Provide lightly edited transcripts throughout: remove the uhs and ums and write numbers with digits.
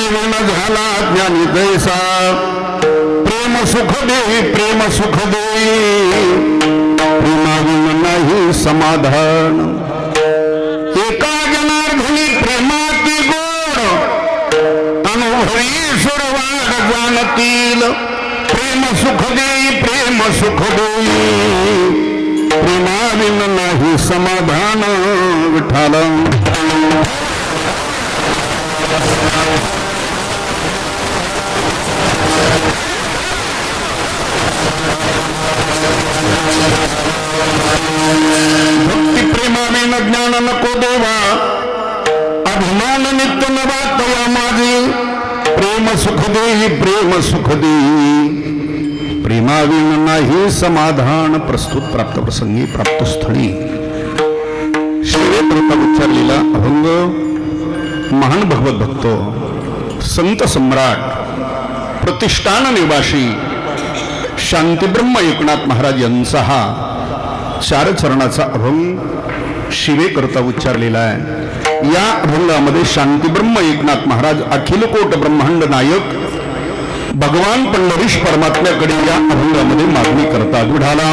विण झाला ज्ञानी कैसा प्रेम सुख देई प्रेमाविण नाही समाधान एका जनार्दनी प्रेमाती गोड अनुभवी सुरवाड जाणतील प्रेम सुख देई प्रेमाविण नाही समाधान विठ्ठल भक्ती प्रेमाविण ज्ञान नको देवा अभिमान नित्य नवा तया माझे प्रेम सुख देई प्रेमाविण नाही समाधान प्रस्तुत प्राप्त प्रसंगी प्राप्त स्थळी शिवेप्रता उच्चारलेला अभंग महान भगवत भक्त संत सम्राट प्रतिष्ठान निवासी शांतीब्रह्म एकनाथ महाराज यांचा हा चार चरणाचा अभंग शिवेकरता उच्चारलेला आहे। या अभंगामध्ये शांतीब्रह्म एकनाथ महाराज अखिल कोट ब्रह्मांड नायक भगवान पंढरीश परमात्म्याकडे या अभंगामध्ये मागणी करतात। विठाला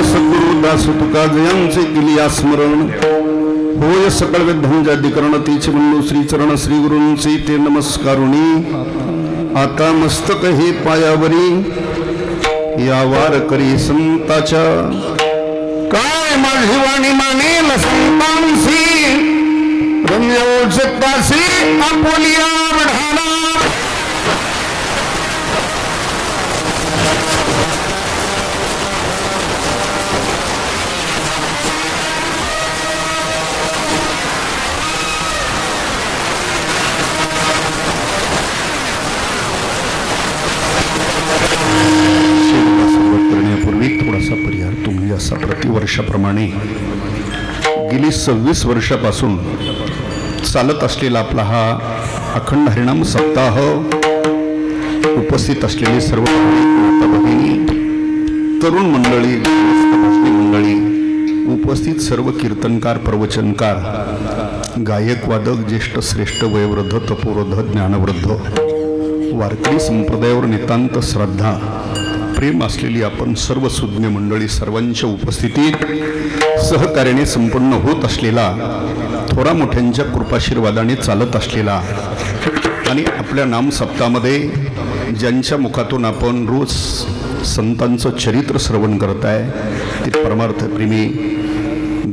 सद्गुरुदास तुका जयांचे केली स्मरण होय सकळ वेदांजाधिकरण तीच म्हणू श्री चरण श्री गुरूंचे ते नमस्कारुणी आता मस्तक हे पायावरी या वार करी संताच्या काय माझी वाणी मानेल संतांसी रम्यौचतासी आपोलिया वढाला थोडासा परिहार तुम्ही असा प्रतिवर्षाप्रमाणे गेली 26 वर्षापासून चालत असलेला आपला हा अखंड हरिनाम सप्ताह उपस्थित असलेले सर्व भगिनी तरुण मंडळी उपस्थित सर्व कीर्तनकार प्रवचनकार गायक वादक ज्येष्ठ श्रेष्ठ वयोवृद्ध तपोवृद्ध ज्ञानवृद्ध वारकरी संप्रदायावर नितांत श्रद्धा प्रेम असलेली आपण सर्व सुज्ञ मंडळी सर्वांच्या उपस्थितीत सहकार्याने संपन्न होत असलेला थोरा मोठ्यांच्या कृपाशीर्वादाने चालत असलेला आणि आपल्या नाम सप्ताहामध्ये ज्यांच्या मुखातून आपण रोज संतांचं चरित्र श्रवण करताय ते परमार्थ प्रेमी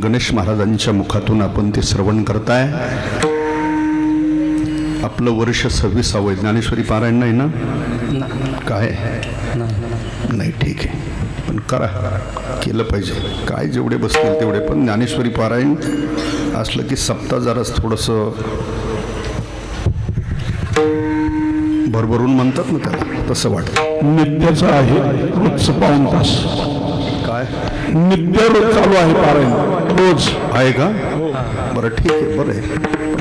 गणेश महाराजांच्या मुखातून आपण ते श्रवण करताय। आपलं वर्ष 26वे ज्ञानेश्वरी पारायण नाही ना काय नाही ठीक आहे पण करा केलं पाहिजे काय जेवढे बसतील तेवढे पण ज्ञानेश्वरी पारायण असलं की सप्ताह जरा थोडंसं भरभरून म्हणतात ना त्याला तसं वाटतं। नित्याचं आहे रोजचं 5 तास काय नित्य रोज चालू आहे पारायण रोज आहे का बरं ठीक आहे बरं आहे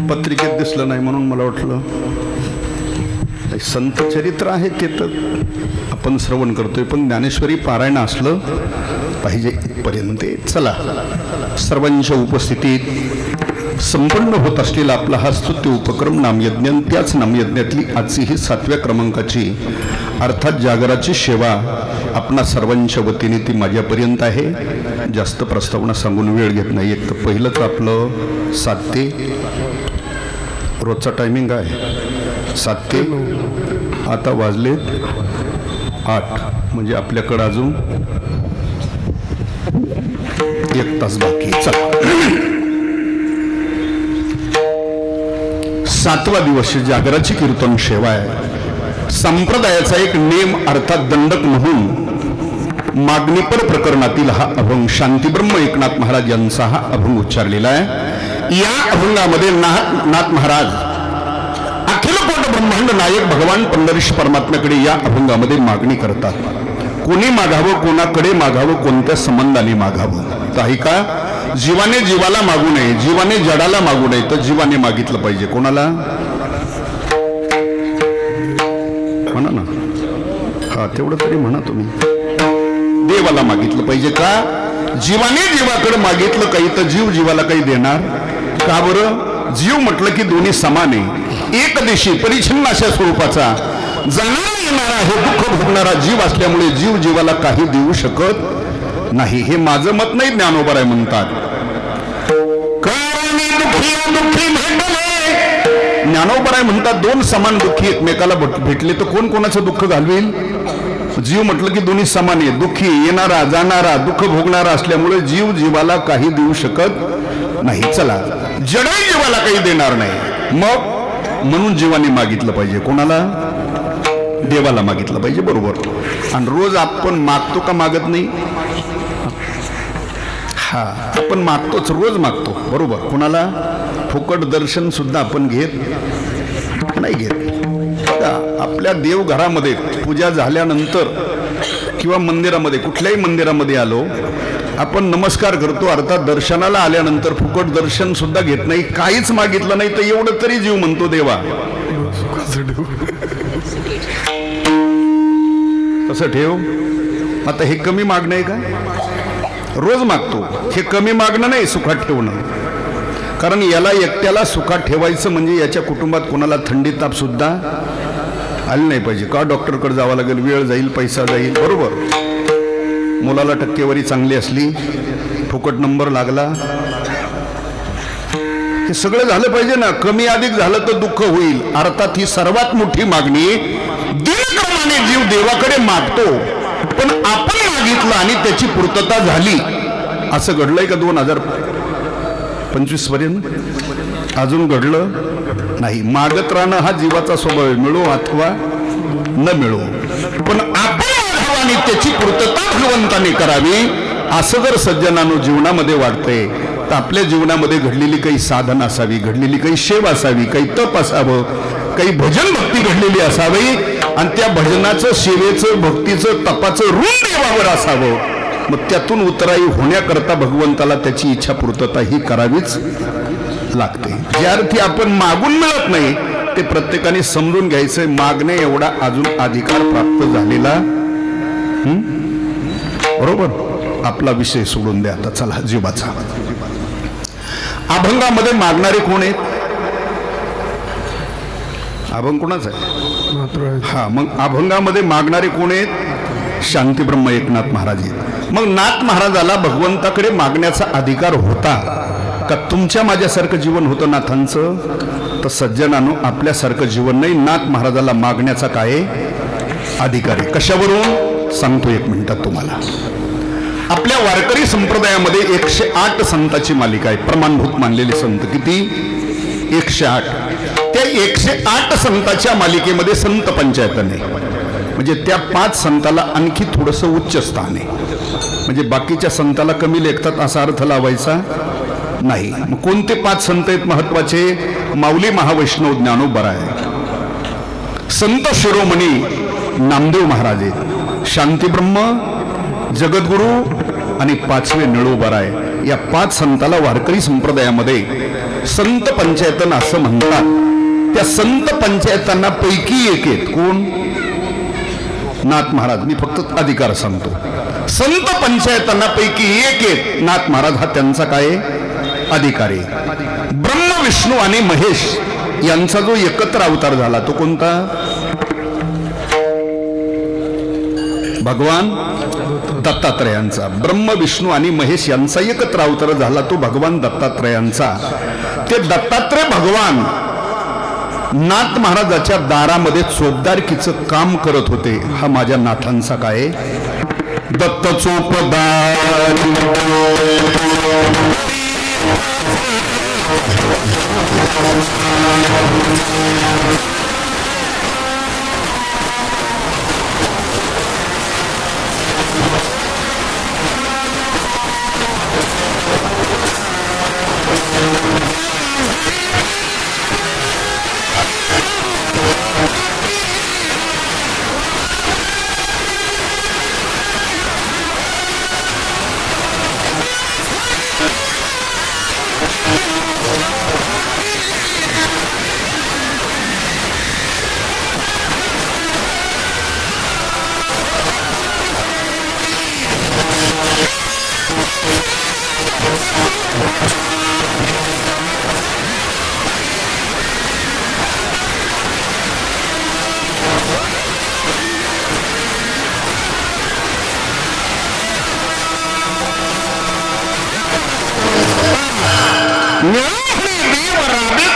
पत्रिकेत दिसलं नाही म्हणून मला वाटलं संत चरित्र आहे ते तर आपण श्रवण करतोय पण ज्ञानेश्वरी पारायण असलं पाहिजे इथपर्यंत। चला सर्वांच्या उपस्थितीत संपन्न होत असलेला आपला हा स्तुत्य उपक्रम नामयज्ञ, त्याच नामयज्ञातली आजची ही 7व्या क्रमांकाची अर्थात जागराची सेवा आपणा सर्वांच्या वतीने ती माझ्यापर्यंत आहे. जास्त प्रस्तावना सांगून वेळ घेत नाही. एक तर पहिलंच आपलं 7 ते रोजचा टायमिंग आहे 7 ते आता वाजले 8 म्हणजे आपल्याकडं अजून 1 तास बाकी. चला 7वा दिवस जागराची कीर्तन सेवा आहे. संप्रदायाचा एक नेम अर्थात दंडक म्हणून मागणीपर प्रकरणातील हा अभंग शांतीब्रह्म एकनाथ महाराज यांचा हा अभंग उच्चारलेला आहे. या अभंगामध्ये नाथ महाराज अखिल कोट ब्रह्मांड नायक भगवान पंढरीश परमात्म्याकडे या अभंगामध्ये मागणी करतात. कोणी मागावं, कोणाकडे मागावं, कोणत्या संबंधाने मागावं. तर ऐका, जीवाने जीवाला मागू नये, जीवाने जडाला मागू नये, तर जीवाने मागितलं पाहिजे. कोणाला म्हणा ना, हा तेवढं तरी म्हणा तुम्ही. देवाला मागितलं पाहिजे. का? जीवाने जीवाकडे मागितलं काही तर जीव जीवाला काही देणार का बरं? जीव म्हटलं की दोन्ही समान आहे, एक दिशी परिच्छिन्न अशा स्वरूपाचा जाणारा येणारा हे दुःख भोगणारा जीव असल्यामुळे जीव जीवाला काही देऊ शकत नाही. हे माझं मत नाही, ज्ञानोबराय म्हणतात. ज्ञानोबराय म्हणतात दोन समान दुःखी एकमेकाला भेटले तर कोण कोणाचं दुःख घालवेल? जीव म्हटलं की दोन्ही समान आहे, दुःखी येणारा जाणारा दुःख भोगणारा असल्यामुळे जीव जीवाला काही देऊ शकत नाही. चला, जडही जीवाला काही देणार नाही, मग म्हणून जीवाने मागितलं पाहिजे. कोणाला? देवाला मागितलं पाहिजे. बरोबर. आणि रोज आपण मागतो का मागत नाही? हा, आपण मागतोच, रोज मागतो. बरोबर. कोणाला? फुकट दर्शन सुद्धा आपण घेत नाही घेत. आपल्या देवघरामध्ये पूजा झाल्यानंतर किंवा मंदिरामध्ये, कुठल्याही मंदिरामध्ये आलो आपण नमस्कार करतो, अर्थात दर्शनाला आल्यानंतर फुकट दर्शन सुद्धा घेत नाही, काहीच मागितलं नाही तर एवढं तरी जीव म्हणतो देवा. तसं ठेव. आता हे कमी मागणं आहे का? रोज मागतो, हे कमी मागणं नाही, सुखात ठेवणं. कारण याला एकट्याला सुखात ठेवायचं म्हणजे याच्या कुटुंबात कोणाला थंडी ताप सुद्धा आली नाही पाहिजे. का? डॉक्टरकडे जावं लागेल, वेळ जाईल, पैसा जाईल. बरोबर. मुलाला टक्केवारी चांगली असली, फुकट नंबर लागला, हे सगळं झालं पाहिजे ना. कमी अधिक झालं तर दुःख होईल. अर्थात ही सर्वात मोठी मागणी. दिनक्रमाने जीव देवाकडे मागतो, पण आपण मागितलं आणि त्याची पूर्तता झाली असं घडलंय का 2025 पर्यंत? अजून घडलं नाही. मागत राहणं हा जीवाचा स्वभाव आहे, मिळो अथवा न मिळो, पण आपण मागावं आणि त्याची पूर्तता भगवंताने करावी. असं जर सज्जनानो जीवनामध्ये वाटतंय तर आपल्या जीवनामध्ये घडलेली काही साधन असावी, घडलेली काही सेवा असावी, काही तप असावं, काही भजन भक्ती घडलेली असावी आणि त्या भजनाचं, सेवेचं, भक्तीचं, तपाचं ऋण देवावर असावं. मग त्यातून उतराई होण्याकरता भगवंताला त्याची इच्छा पूर्तता ही करावीच लागते. ज्या अर्थी आपण मागून मिळत नाही ते प्रत्येकाने समजून घ्यायचंय. मागणे एवढा अजून अधिकार प्राप्त झालेला बरोबर. आपला विषय सोडून द्या आता. चला जीवाचा. अभंगामध्ये मागणारे कोण आहेत? अभंग कोणाचा आहे? हा, मग अभंगामध्ये मागणारे कोण आहेत? शांतीब्रह्म एकनाथ महाराज आहेत. मग नाथ महाराजाला भगवंताकडे मागण्याचा अधिकार होता का? तुमच्या माझ्यासारखं जीवन होतं नाथांचं? तर सज्जनानो, आपल्यासारखं जीवन नाही. नाथ महाराजाला मागण्याचा काय अधिकार आहे? कशावरून सांगतो 1 मिनिटात तुम्हाला. आपल्या वारकरी संप्रदायामध्ये 108 संतांची मालिका आहे. प्रमाणभूत मानलेले संत किती? 108. त्या 108 संतांच्या मालिकेमध्ये संत पंचायतन आहे. म्हणजे त्या 5 संताला आणखी थोडंसं उच्च स्थान आहे. म्हणजे बाकीच्या संताला कमी लेखतात असा अर्थ लावायचा नाही. मग कोणते 5 संत आहेत महत्वाचे? माऊली महावैष्णव ज्ञानोबराय, संत शिरोमणी नामदेव महाराज आहेत, शांतीब्रह्म, जगद्गुरु आणि 5वे निळोबराय. या 5 संताला वारकरी संप्रदायामध्ये संत पंचायतन असं म्हणतात. त्या संत पंचायतांना पैकी एक आहेत. कोण? नाथ महाराज. मी फक्त अधिकार सांगतो. संत पंचायतांना पैकी एक आहेत नाथ महाराज. हा त्यांचा काय अधिकारी. ब्रह्म विष्णू आणि महेश यांचा जो एकत्र अवतार झाला तो कोणता? भगवान दत्तात्रयांचा. ब्रह्म विष्णू आणि महेश यांचा एकत्र अवतार झाला तो भगवान दत्तात्रयांचा. ते दत्तात्रय भगवान नाथ महाराजाच्या दारामध्ये चोपदारकीचं काम करत होते. हा माझ्या नाथांचा काय? दत्त चोपदारी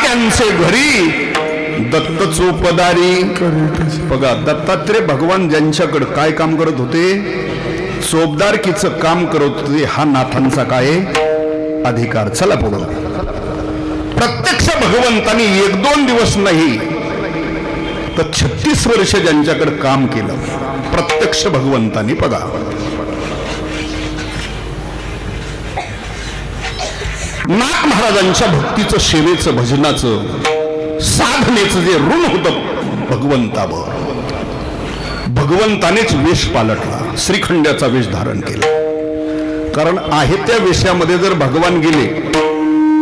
त्यांचे घरी दत्त चोपदारी. बघा, दत्तात्रय भगवान ज्यांच्याकडे काय काम करत होते? चोपदारकीचं काम करत होते. हा नाथांचा काय अधिकार. चला पुढं. प्रत्यक्ष भगवंतानी 1-2 दिवस नाही तर 36 वर्ष ज्यांच्याकडे काम केलं प्रत्यक्ष भगवंतानी. बघा, नाथ महाराजांच्या भक्तीचं, सेवेचं, भजनाचं, साधनेचं जे ऋण होतं भगवंतावर, भगवंतानेच वेश पालटला. श्रीखंड्याचा वेश धारण केला. कारण आहे त्या वेशामध्ये जर भगवान गेले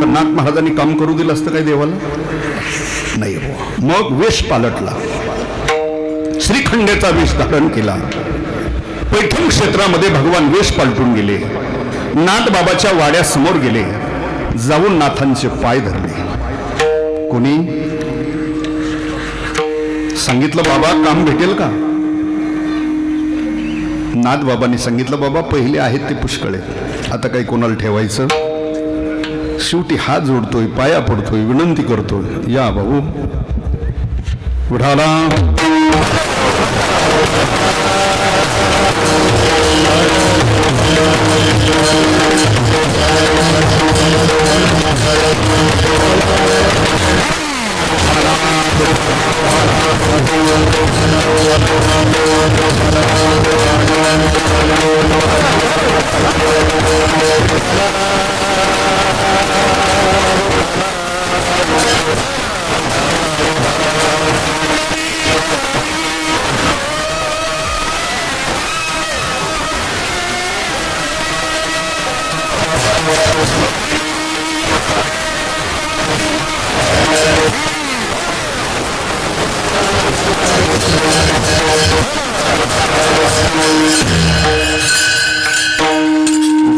तर नाथ महाराजांनी काम करू दिलं असतं काय देवाला? नाही. मग वेश पालटला. श्रीखंड्याचा वेश धारण केला. पैठण क्षेत्रामध्ये भगवान वेश पालटून गेले. नाथ बाबाच्या वाड्यासमोर गेले. जाऊन नाथांचे पाय धरले. कोणी सांगितलं बाबा काम भेटेल का? नाथ बाबांनी सांगितलं बाबा पहिले आहेत ते पुष्कळ आहेत, आता काही कोणाला ठेवायचं? शेवटी हात जोडतोय, पाया पडतोय, विनंती करतोय, या भाऊ उठाला.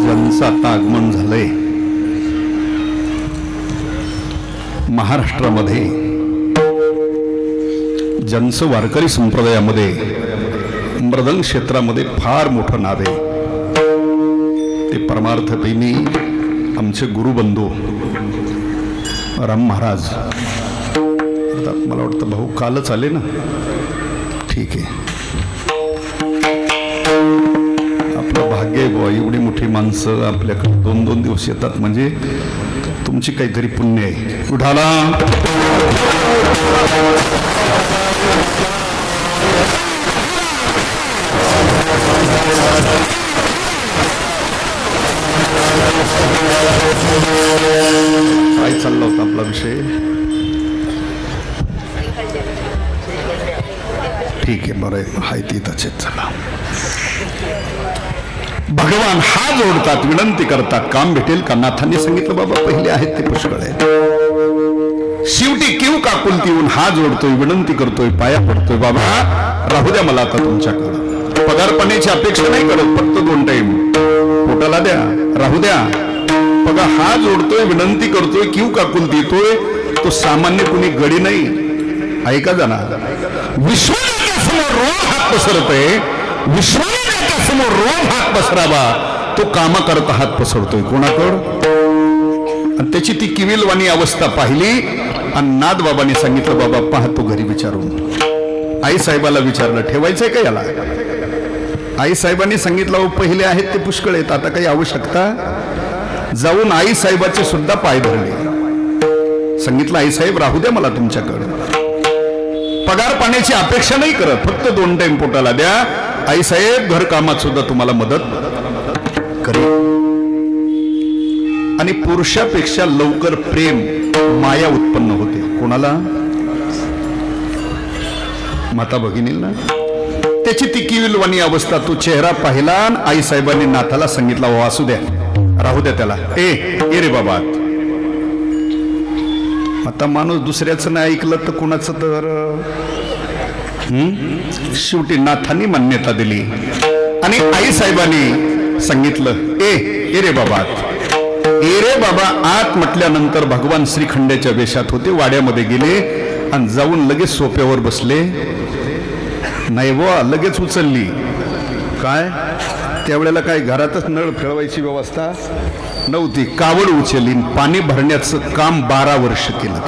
ज्यांचं आता आगमन झालंय महाराष्ट्रामध्ये, ज्यांचं वारकरी संप्रदायामध्ये, मृदंग क्षेत्रामध्ये फार मोठं नाव आहे, ते परमार्थप्रेमी आमचे गुरुबंधू राम महाराज. आता मला वाटतं भाऊ कालच आले ना? ठीक आहे, आपलं भाग्य आहे बुवा, एवढी मोठी माणसं आपल्याकडे 2-2 दिवस येतात म्हणजे तुमची काहीतरी पुण्य आहे. उठाला. काय चालला होता आपला विषय? ठीक आहे, बरं आहे, हाय तिथंच चला. भगवान हात जोडतात, विनंती करतात, काम भेटेल का? नाथांनी सांगितलं बाबा पहिले आहेत ते पुष्कळ आहेत. शेवटी किव काकुलती येऊन हात जोडतोय, विनंती करतोय, पाया पडतोय, बाबा राहू द्या मला आता तुमच्याकडं. पगार पाण्याची अपेक्षा नाही करत, फक्त 2 टाइम पोटाला द्या, राहू द्या. बघा हात जोडतोय, विनंती करतोय, किव काकून देतोय. तो सामान्य कुणी गडी नाही. ऐका जाना, विश्वनाथासमोर रोम हात पसरतोय, विश्वनाथासमोर रोम हात पसरावा, तो कामा करता हात पसरतोय कोणाकड. आणि त्याची ती किविलवाणी अवस्था पाहिली आणि नाथबाबांनी सांगितलं, बाबा पाहतो घरी विचारून. आई साहेबाला विचारलं, ठेवायचंय का याला. आई साहेबांनी सांगितलं, पहिले आहेत ते पुष्कळ आहेत, आता काही आवश्यकता. जाऊन आई साहेबाचे सुद्धा पाय धरले. सांगितलं, आई साहेब राहू द्या मला तुमच्याकडे, पगार पाण्याची अपेक्षा नाही करत, फक्त 2 टाइम पोटाला द्या. आई साहेब घर कामात सुद्धा तुम्हाला मदत करेल. आणि पुरुषापेक्षा लवकर प्रेम माया उत्पन्न होते. कोणाला. माता भगिनींना. त्याची ती किविलवाणी अवस्था. तो चेहरा पाहिला आणि आई साहेबांनी नाथाला सांगितला, हो असू द्या, राहू द्या त्याला. ए रे बाबा. आता माणूस दुसऱ्याचं नाही ऐकलं तर कुणाचं तर. शेवटी नाथांनी मान्यता दिली आणि आई साहेबांनी सांगितलं, ए रे बाबा. ए रे बाबा आत म्हटल्यानंतर भगवान श्रीखंड्याच्या वेशात होते. वाड्यामध्ये गेले आणि जाऊन लगेच सोप्यावर बसले. नाही बुवा, लगेच उचलली. काय त्यावेळेला काय घरातच नळ फिरवायची व्यवस्था नव्हती. कावड उचलली, पाणी भरण्याचं काम 12 वर्ष केलं.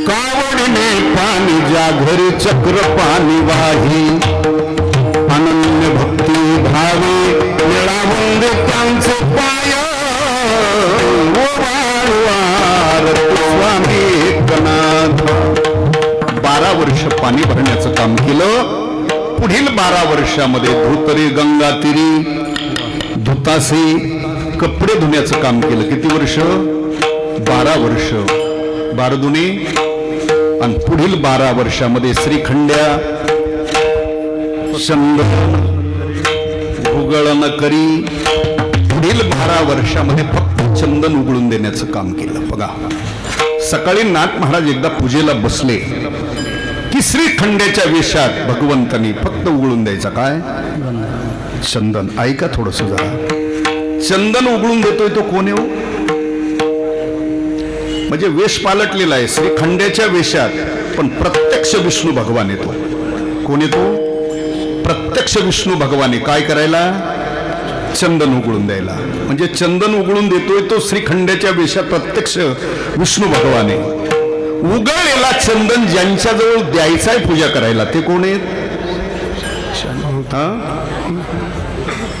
कावडीने पाणी ज्या घरी चक्र पाणी वाही, अनन्य भक्ती भावी निळावून त्यांचे पाय. स्वामी एकनाथ. 12 वर्ष पाणी भरण्याचं काम केलं. पुढील 12 वर्षामध्ये धोतरी गंगा तीरी धुतासी कपडे धुण्याचं काम केलं. किती वर्ष. 12 वर्ष. 12 दुनी. आणि पुढील 12 वर्षामध्ये श्रीखंड्या चंदन उगळण करी. पुढील 12 वर्षामध्ये फक्त चंदन उघडून देण्याचं काम केलं. बघा, सकाळी नाथ महाराज एकदा पूजेला बसले की श्रीखंड्याच्या वेशात भगवंतांनी फक्त उघडून द्यायचा काय चंदन. ऐका थोडस जरा. चंदन उघडून देतोय तो कोण येऊ. म्हणजे वेश पालटलेला आहे श्रीखंड्याच्या वेशात, पण प्रत्यक्ष विष्णू भगवान येतो. कोण येतो. प्रत्यक्ष विष्णू भगवान. काय करायला. चंदन उघडून द्यायला. म्हणजे चंदन उघडून देतोय तो श्रीखंड्याच्या वेशात प्रत्यक्ष विष्णू भगवान आहे. उघडलेला चंदन ज्यांच्याजवळ द्यायचा आहे पूजा करायला ते कोण आहेत.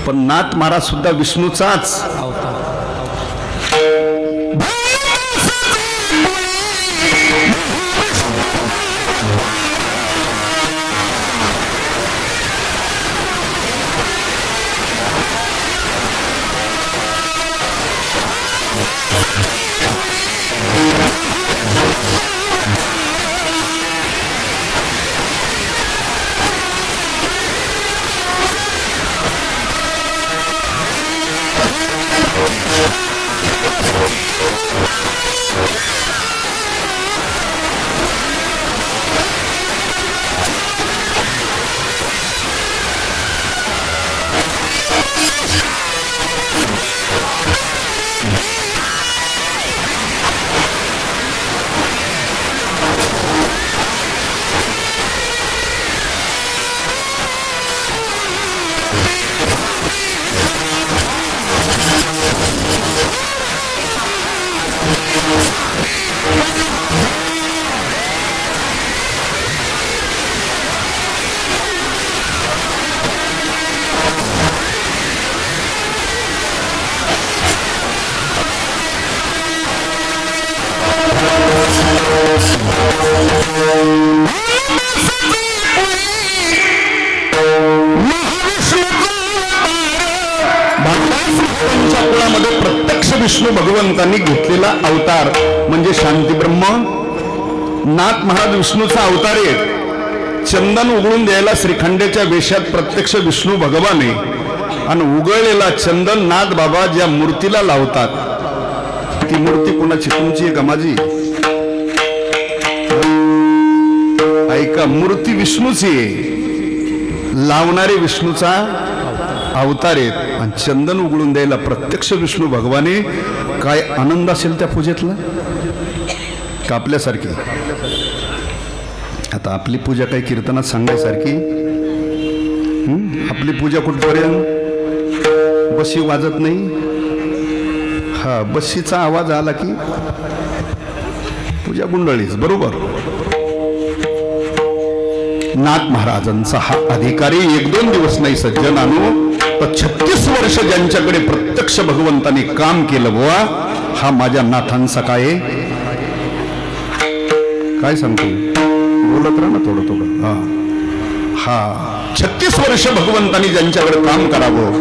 पण नाथ महाराज सुद्धा विष्णूचाच त्यांच्या कुळामध्ये प्रत्यक्ष विष्णू भगवंतांनी घेतलेला अवतार म्हणजे शांती ब्रह्म. नाथ महाराज विष्णूचा अवतार आहे. चंदन उघडून द्यायला श्रीखंडेच्या वेशात प्रत्यक्ष विष्णू भगवान आहे आणि उगळलेला चंदन नाथ बाबा ज्या मूर्तीला लावतात ती मूर्ती कोणाची? तुमची आहे का माझी? ऐका, मूर्ती विष्णूची आहे, लावणारे विष्णूचा अवतार आहेत आणि चंदन उघडून द्यायला प्रत्यक्ष विष्णू भगवाने. काय आनंद असेल त्या पूजेतला का आपल्यासारखी? आता आपली पूजा काही कीर्तनात सांगायसारखी? आपली पूजा कुठपर्यंत? बशी वाजत नाही, हा बशीचा आवाज आला की पूजा गुंडळीच. बरोबर. नाथ महाराजांचा हा अधिकारी 1-2 दिवस नाही सज्जनानो, तर 36 वर्ष ज्यांच्याकडे प्रत्यक्ष भगवंताने काम केलं बुवा, हा माझ्या नाथांचा काय काय सांगतो? बोलत राहा ना थोडं थोडं. हा 36 वर्ष भगवंतानी ज्यांच्याकडे काम करावं,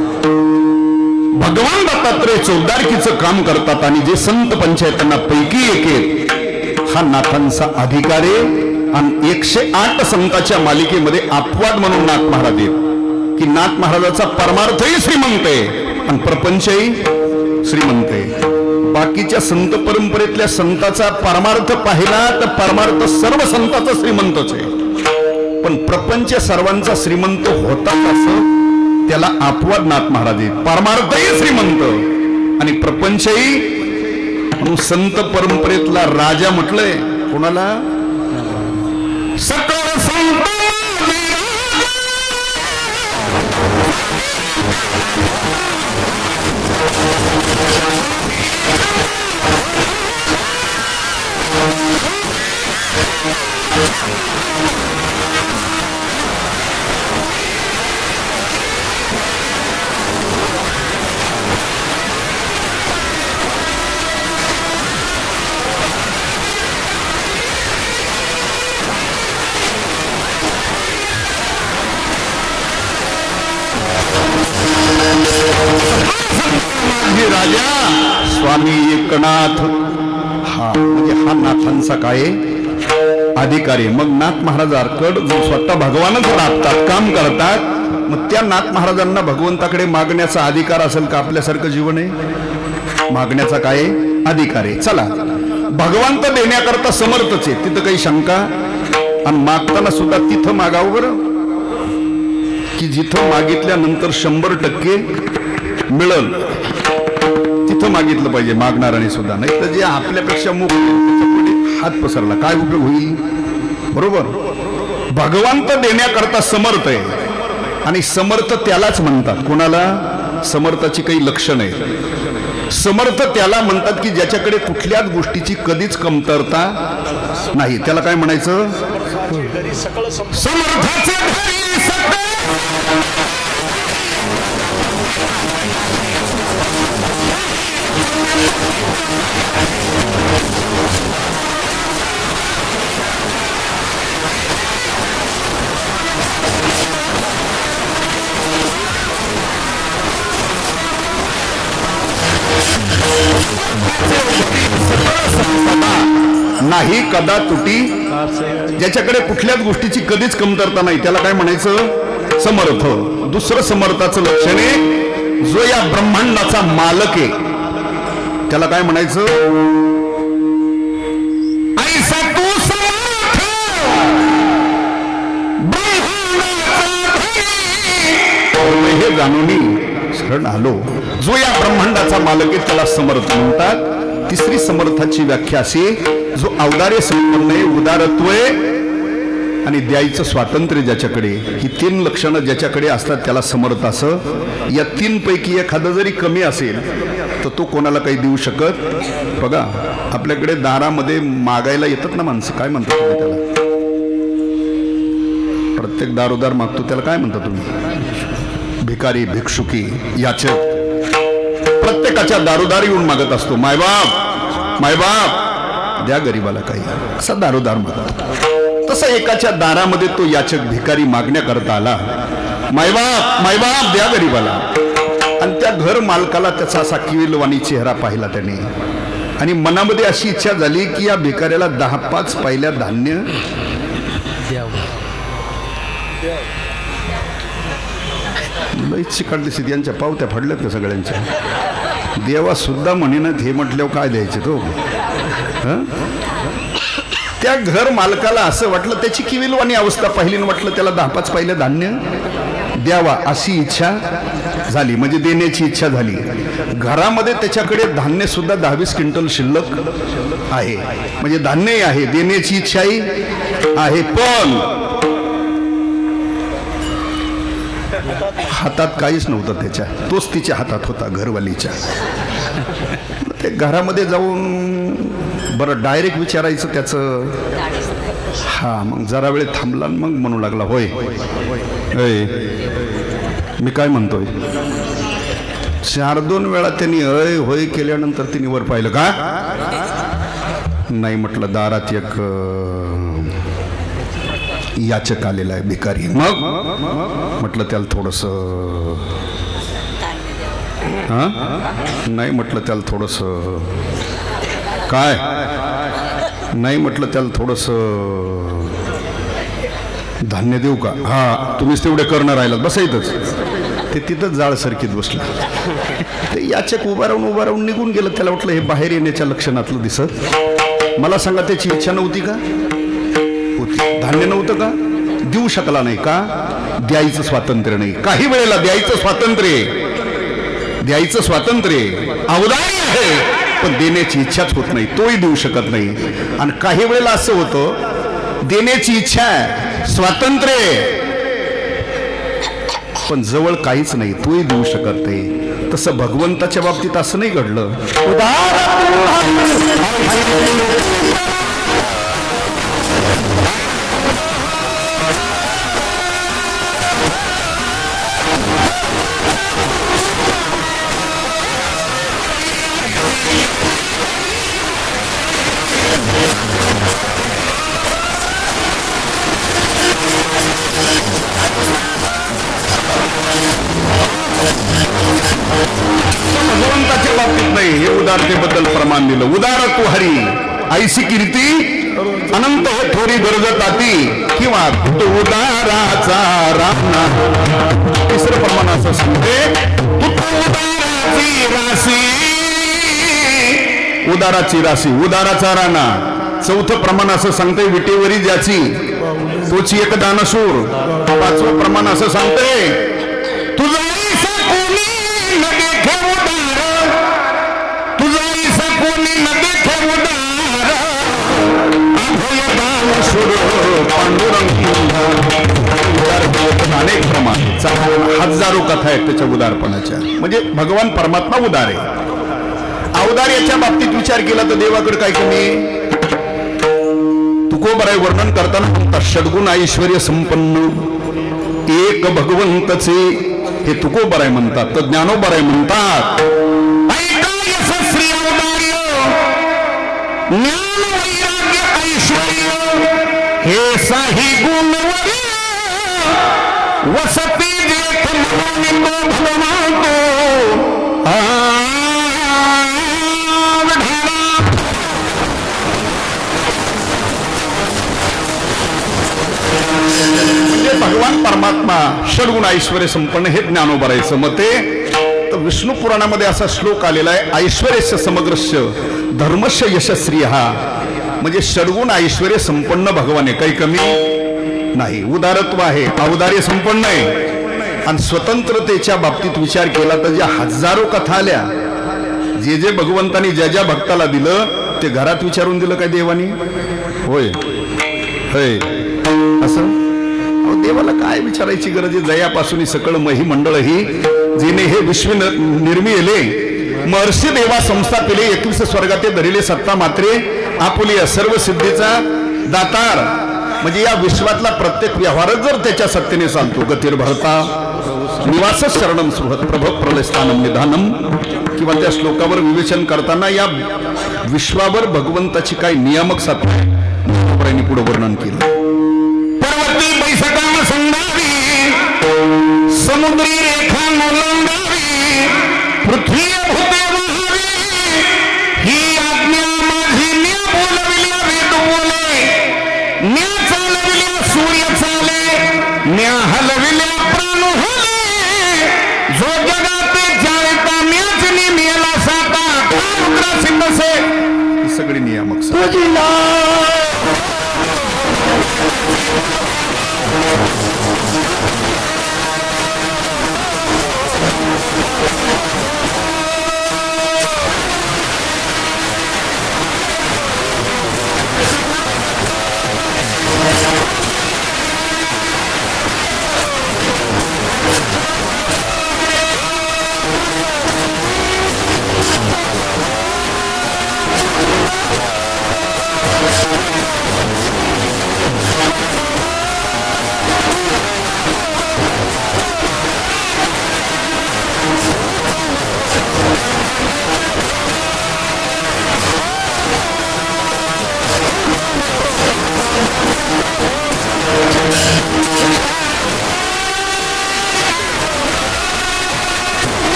भगवान दत्तात्रय चौदारकीचं काम करतात आणि जे संत पंचायतांना पैकी एक आहेत, हा नाथांचा अधिकार आहे. आणि 108 संतांच्या मालिकेमध्ये अपवाद म्हणून नाथ महाराज आहेत की नाथ महाराजाचा परमार्थही श्रीमंत आहे आणि प्रपंचही श्रीमंत आहे. बाकीच्या संत परंपरेतल्या संताचा परमार्थ पाहिला तर परमार्थ सर्व संतांचा श्रीमंतच आहे, पण प्रपंच सर्वांचा श्रीमंत होताच असं त्याला अपवाद नाथ महाराज आहेत. परमार्थही श्रीमंत आणि प्रपंचही. म्हणून संत परंपरेतला राजा म्हटलंय कोणाला? सकळ संत राजा स्वामी एकनाथ. हा म्हणजे हा नाथांचा काय अधिकारी. मग नाथ महाराजांकड जो स्वतः भगवानच राबतात, काम करतात, मग त्या नाथ महाराजांना भगवंताकडे मागण्याचा अधिकार असेल का? आपल्यासारखं जीवन आहे, मागण्याचा काय अधिकार आहे. चला, भगवंत देण्याकरता समर्थच आहे, तिथं काही शंका. आणि मागताना सुद्धा तिथं मागावं बरं, की जिथं मागितल्यानंतर 100% मिळल तिथं मागितलं पाहिजे मागणाराने सुद्धा. नाही तर जे आपल्यापेक्षा मुख हात पसरला काय उपयोग होईल? बरोबर. भगवंत देण्याकरता समर्थ आहे आणि समर्थ त्यालाच म्हणतात. कोणाला? समर्थाची काही लक्षण आहे. समर्थ त्याला म्हणतात की ज्याच्याकडे कुठल्याच गोष्टीची कधीच कमतरता नाही. त्याला काय म्हणायचं? समर्थाचे घरी सकळ. नाही कदा तुटी. ज्याच्याकडे कुठल्याच गोष्टीची कधीच कमतरता नाही त्याला काय म्हणायचं? समर्थ. दुसरं समर्थाचं लक्षण आहे जो या ब्रह्मांडाचा मालक आहे त्याला काय म्हणायचं? ऐसा तू समर्थ हे जाणून शरण आलो. जो या ब्रह्मांडाचा मालक आहे त्याला समर्थ म्हणतात. तिसरी समर्थाची व्याख्या अशी, जो औदार्य संपन्न आहे, उदारत्व आहे आणि द्यायचं स्वातंत्र्य ज्याच्याकडे, ही 3 लक्षणं ज्याच्याकडे असतात त्याला समर्थ असं. या 3 पैकी एखादं जरी कमी असेल तर तो कोणाला काही देऊ शकत. बघा आपल्याकडे दारामध्ये मागायला येतात ना माणसं, काय म्हणतात तुम्ही त्याला? प्रत्येक दारोदार मागतो त्याला काय म्हणता तुम्ही? भिकारी, भिक्षुकी, याचक. प्रत्येकाच्या दारोदार येऊन मागत असतो, मायबाप मायबाप द्या गरीबाला काही, असा दारोदार मागतो. तसा एकाच्या दारामध्ये तो याचक भिकारी मागण्या करता आला, मायबाप मायबाप द्या गरीबाला. आणि त्या घर मालकाला त्याचा असा किविलवाणी चेहरा पाहिला त्याने, आणि मनामध्ये अशी इच्छा झाली की या भिकाऱ्याला 10-5 पायल्या धान्य लईच काढली स्थिती. यांच्या पावत्या फडल्यात का सगळ्यांच्या? देवा सुद्धा म्हणेनात हे म्हटल्यावर काय द्यायचे तो. त्या घर मालकाला असं वाटलं, त्याची किविलवाणी अवस्था पाहिली, म्हटलं त्याला 10-5 पायल्या धान्य द्यावा अशी इच्छा झाली, म्हणजे देण्याची इच्छा झाली. घरामध्ये त्याच्याकडे धान्य सुद्धा 10-20 क्विंटल शिल्लक आहे, म्हणजे धान्यही आहे, देण्याची इच्छाही आहे. पण हातात काहीच नव्हतं त्याच्या, तोच तिच्या हातात होता घरवालीच्या. ते घरामध्ये जाऊन बरं डायरेक्ट विचारायचं त्याचं. हा मग जरा वेळ थांबला, मग म्हणू लागला, होय मी काय म्हणतोय. 4-2 वेळा त्यांनी अय होय केल्यानंतर तिने वर पाहिलं. का नाही म्हटलं, दारात एक याचक आलेला आहे भिकारी. मग म्हटलं त्याला थोडस, नाही म्हटलं त्याला थोडस काय, नाही म्हटलं त्याला थोडस धान्य देऊ का. हा तुम्हीच तेवढे करणं राहिलात, बसा इथंच. ते तिथंच जाळ सरकीत बसलं. ते याचक उभा राहून निघून गेलं. त्याला वाटलं हे बाहेर येण्याच्या लक्षणातलं दिसत. मला सांगा, त्याची इच्छा नव्हती का? होती. धान्य नव्हतं का? देऊ शकला नाही का? द्यायचं स्वातंत्र्य नाही. काही वेळेला द्यायचं स्वातंत्र्य अवदानी आहे, पण देण्याची इच्छाच होत नाही, तोही देऊ शकत नाही. आणि काही वेळेला असं होतं, देण्याची इच्छा आहे, स्वातंत्र्य, पण जवळ काहीच नाही, तोही देऊ शकत नाही. तसं भगवंताच्या बाबतीत असं नाही घडलं. भगवंताच्या बाबतीत नाही. हे उदारतेबद्दल प्रमाण दिलं. उदार तू हरी ऐसी कीर्ती अनंत हो थोडी गरज ताती, किंवा तो उदाराचा रामना. तिसरं प्रमाण असं सांगते, उदाराची राशी उदाराचा राणा. चौथं प्रमाण असं सांगते, विटेवरी ज्याची तोची एक दानशूर. 5वं प्रमाण असं सांगते, तुझा कोणी न देखे उदार, तुझा कोणी न देखे उदार, अभय दानशूर पांडुरंग. अनेक प्रमाण, हजारो कथा आहेत त्याच्या उदारपणाच्या. म्हणजे भगवान परमात्मा उदार आहे. अवदार याच्या बाबतीत विचार केला तर देवाकडे काय कमी. तुकोबराय वर्णन करताना म्हणतात, षड्गुण ऐश्वर्य संपन्न एक भगवंतचे. हे तुकोबराय म्हणतात, तर ज्ञानोबराय म्हणतात, ज्ञान वैराग्य ऐश्वर्य हे साही गुण वसती देत भगवान भगवान परमात्मा षड्गुण ऐश्वर्य संपन्न हे ज्ञानोबरायचं मत आहे. तर विष्णू पुराणामध्ये असा श्लोक आलेला आहे, ऐश्वर्यस्य समग्रस्य धर्मस्य यशस्वी. हा म्हणजे षड्गुण ऐश्वर्य संपन्न भगवान आहे, काही कमी नाही. उदारत्व आहे, औदार्य संपन्न आहे. आणि स्वतंत्रतेच्या बाबतीत विचार केला तर ज्या हजारो कथा आल्या, जे जे भगवंतानी ज्या ज्या भक्ताला दिलं ते घरात विचारून दिलं काय देवानी. होय होय असं देवाला काय विचारायची गरज आहे. जयापासून सकळ मही मंडळ ही जिने हे विश्व निर्मिले, महर्षी देवा संस्थापिले, 21 स्वर्गाते धरिले सत्ता मात्रे, आपुली सर्व सिद्धीचा दातार. म्हणजे या विश्वातला प्रत्येक व्यवहारच जर त्याच्या सत्तेने चालतो. गतीर भरता निवास शरणम सुहत प्रभ प्रलयस्थानम निधानम. किंवा त्या श्लोकावर विवेचन करताना या विश्वावर भगवंताची काय नियामक सत्ता पुढे वर्णन केलं. समुद्री रेखा ओलांडावी, पृथ्वी भूते वहावी, ही आज्ञा माझी न्या बोलविल्या वेद बोले, न्या चालविल्या सूर्य चाले, न्या हलविल्या प्राण हले, जो जगाते जाळता म्याच निमेला साता, रुद्र सिंह से सगळे नियामक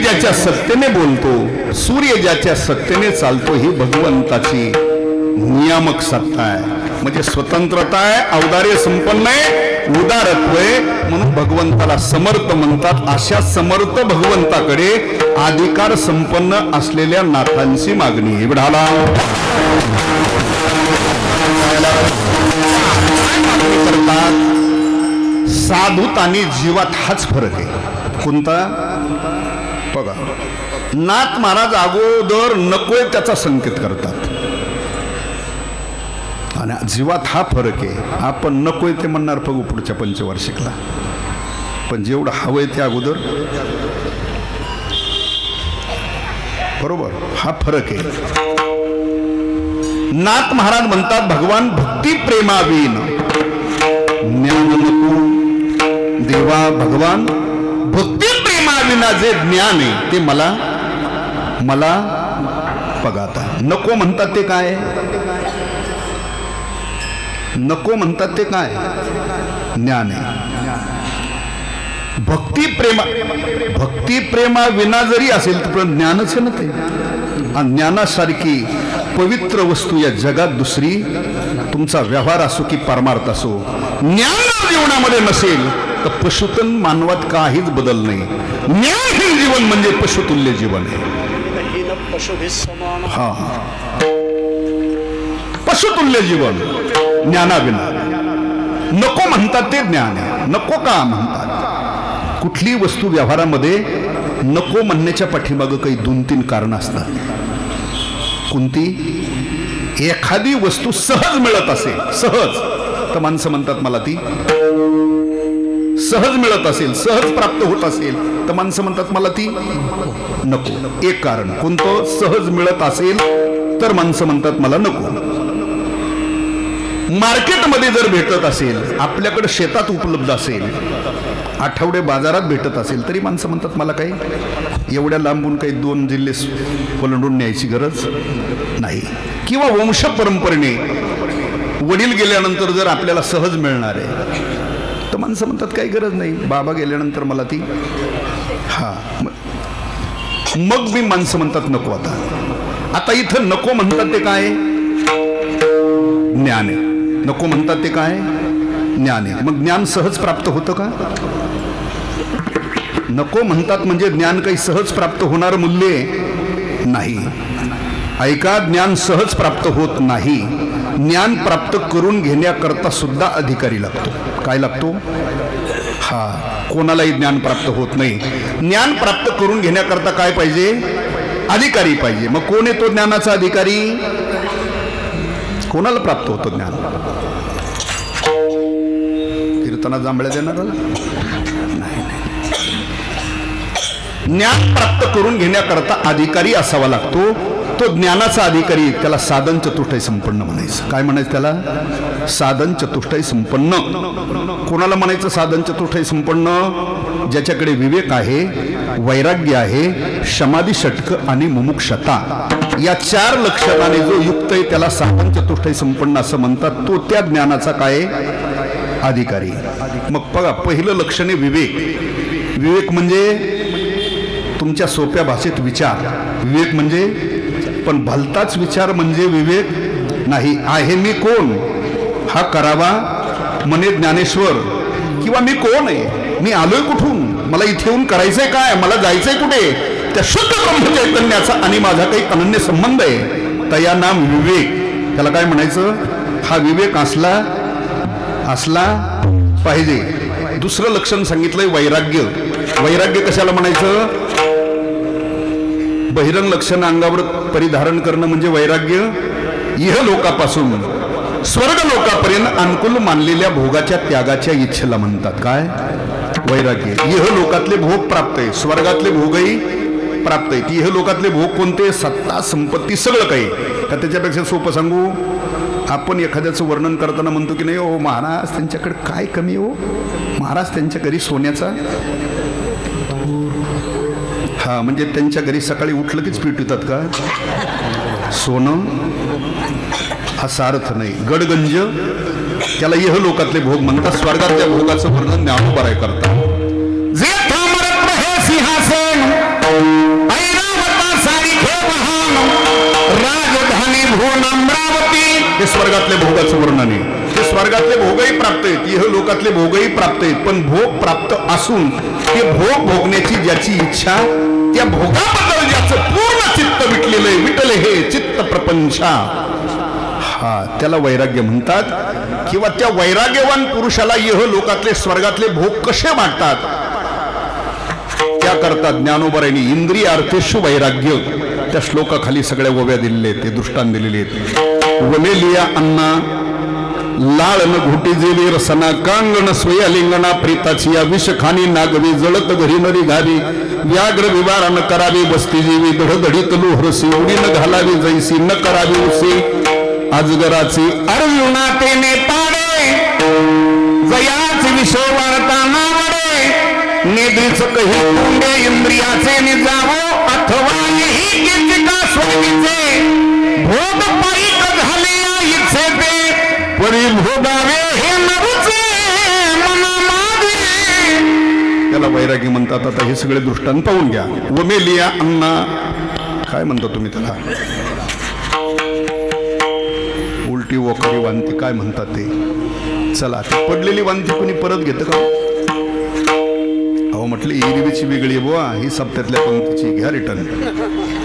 ज्याच्या सत्तेने बोलतो, सूर्य ज्याच्या सत्तेने चालतो, ही भगवंताची नियामक सत्ता आहे. म्हणजे स्वतंत्रता आहे, औदार्य संपन्न आहे, उदारत्व आहे. म्हणून भगवंताला समर्थ म्हणतात. अशा समर्थ भगवंताकडे अधिकार संपन्न असलेल्या नाथांची मागणी एवढाला करतात. साधूत आणि जीवात हाच फरक आहे. कोणता? बघा, नाथ महाराज अगोदर नकोय त्याचा संकेत करतात आणि जीवात हा फरक आहे. आपण नकोय ते म्हणणार बघू पुढच्या पंचवार्षिकला, पण जेवढं हवंय ते अगोदर, बरोबर, हा फरक आहे. नाथ महाराज म्हणतात भगवान भक्ती प्रेमावीन ज्ञान नको देवा. भगवान भक्ती प्रेमाविना जे ज्ञान आहे ते मला बघाता. नको म्हणतात ते काय? नको म्हणतात ते काय? ज्ञान आहे. भक्ती प्रेमा विना जरी असेल तर ज्ञानच आहे ना ते. आणि ज्ञानासारखी पवित्र वस्तू या जगात दुसरी, तुमचा व्यवहार असो की परमार्थ असो, ज्ञान जीवनामध्ये नसेल तर पशुतन मानवात काहीच बदल नाही. ज्ञानहीन जीवन म्हणजे पशुतुल्य जीवन आहे. हा, पशुतुल्य जीवन ज्ञानाविना. नको म्हणतात ते ज्ञान आहे. नको का म्हणतात? कुठली वस्तू व्यवहारामध्ये नको म्हणण्याच्या पाठीमागं काही 2-3 कारण असतात. कोणती? एखादी वस्तू सहज मिळत असेल, सहज, तर माणसं म्हणतात मला ती सहज मिळत असेल, सहज प्राप्त होत असेल तर माणसं म्हणतात मला ती नको. एक कारण कोणतं? सहज मिळत असेल तर माणसं म्हणतात मला नको. मार्केटमध्ये जर भेटत असेल, आपल्याकडे शेतात उपलब्ध असेल, आठवडे बाजारात भेटत असेल, तरी माणसं म्हणतात मला काही एवढ्या लांबून काही 2 जिल्हे ओलांडून न्यायची गरज नाही. किंवा वंश परंपरेने वडील गेल्यानंतर जर आपल्याला सहज मिळणार आहे तर माणसं म्हणतात काही गरज नाही, बाबा गेल्यानंतर मला ती. हा, मग मी माणसं म्हणतात नको. आता इथं नको म्हणतात ते काय? ज्ञान आहे. नको म्हणतात ते काय? ज्ञान आहे. मग ज्ञान सहज प्राप्त होतं का? नको म्हणतात म्हणजे ज्ञान काही सहज प्राप्त होणार मूल्य नाही. ऐका, ज्ञान सहज प्राप्त होत नाही. ज्ञान प्राप्त करून घेण्याकरता सुद्धा अधिकारी लागतो. काय लागतो? हा, कोणालाही ज्ञान प्राप्त होत नाही. ज्ञान प्राप्त करून घेण्याकरता काय पाहिजे? अधिकारी पाहिजे. मग कोण आहे तो ज्ञानाचा अधिकारी? कोणाला प्राप्त होतं ज्ञान? कीर्तना जांभळ्या देणार नाही. ज्ञान प्राप्त करून घेण्याकरता अधिकारी असावा लागतो. तो ज्ञानाचा अधिकारी, त्याला साधन चतुष्टय संपन्न म्हणायचं. काय म्हणायचं त्याला? साधन चतुष्टय संपन्न. कोणाला म्हणायचं साधन चतुष्टय संपन्न? ज्याच्याकडे विवेक आहे, वैराग्य आहे, समाधी षटक आणि मुमुक्षता या 4 लक्षणाने जो युक्त आहे त्याला साधन चतुष्टय संपन्न असं म्हणतात. तो त्या ज्ञानाचा काय अधिकारी. मग बघा, पहिलं लक्षण आहे विवेक. विवेक म्हणजे तुमच्या सोप्या भाषेत विचार. विवेक म्हणजे, पण भलताच विचार म्हणजे विवेक नाही. आहे मी कोण हा करावा म्हणे ज्ञानेश्वर, किंवा मी कोण आहे, मी आलोय कुठून, मला इथे येऊन करायचंय काय, मला जायचंय कुठे, त्या शुद्ध ब्रह्मचैतन्याचा आणि माझा काही अनन्य संबंध आहे, तया नाम विवेक. त्याला काय म्हणायचं? हा विवेक असला पाहिजे. दुसरं लक्षण सांगितलंय वैराग्य. वैराग्य कशाला म्हणायचं? बहिरंग लक्षण अंगावर परिधारण करणं म्हणजे वैराग्य. इह लोकापासून स्वर्ग लोकापर्यंत अनुकूल मानलेल्या भोगाच्या त्यागाच्या इच्छेला म्हणतात काय? वैराग्य. इह लोकातले भोग प्राप्त आहे, स्वर्गातले भोगही प्राप्त आहेत. इह लोकातले भोग कोणते? सत्ता, संपत्ती, सगळं काही. का त्याच्यापेक्षा सोपं सांगू? आपण एखाद्याचं वर्णन करताना म्हणतो की नाही हो महाराज त्यांच्याकडे काय कमी हो, महाराज त्यांच्या घरी सोन्याचा, हा म्हणजे त्यांच्या घरी सकाळी उठलं कीच पिटवतात का सोनं? असा अर्थ नाही. गडगंज त्याला इह लोकातले भोग म्हणतात. स्वर्गातल्या भोगाचं वर्णन ज्ञानोबराय करतात. जे ताम्ररत्न हे सिंहासन, ऐरावता सारिखे महान, राजधानी भुवन अमरावती. हे स्वर्गातले भोगाचं वर्णन आहे. ते स्वर्गातले भोगही प्राप्त आहेत, इह लोकातले भोगही प्राप्त आहेत. पण भोग प्राप्त असून ते भोग भोगण्याची ज्याची इच्छा, त्या भोगाबद्दल ज्याचं पूर्ण चित्त विटलेलं आहे, विटले हे चित्त प्रपंचा, हा त्याला वैराग्य म्हणतात. किंवा त्या वैराग्यवान पुरुषाला इह लोकातले स्वर्गातले भोग कसे वाटतात त्या करतात. ज्ञानोबरायांनी इंद्रिय अर्थेषु वैराग्य त्या श्लोकाखाली सगळ्या ओव्या दिलेले आहेत, ते दृष्टांत दिलेले आहेत. वनेलिया अन्ना लाळ न घोटी जेवी रसना कांगण स्वयलिंगणा प्रीताची या विषखानी नागवी जळत घरी नरी घावी व्याघ्र विवारा न करावी बसती जीवी धडधडीत लोहरसी उडी न घालावी जैसी न करावी उसी अजगराची अर्जुनातेने पाडे जयाचे विषय वार्ता नावडे नेद्रीच कही कुंडे इंद्रियाचे निजावो अथवा यही किंचिका स्वर्गीचे भोग पाईक झाले इच्छे ते परिभोगावे हे नवचे मना मागे. त्याला वैरागी म्हणतात. आता हे सगळे दृष्टांत पाहून घ्या. वमेलिया अन्ना काय म्हणता तुम्ही त्याला? उलटी वखरी वांती काय म्हणतात ते? चला ती पडलेली वांती कोणी परत घेतं का? अहो म्हटलं एरवीची वेगळी बुवा, ही सप्त्यातल्या पंक्तीची घ्या रिटर्न,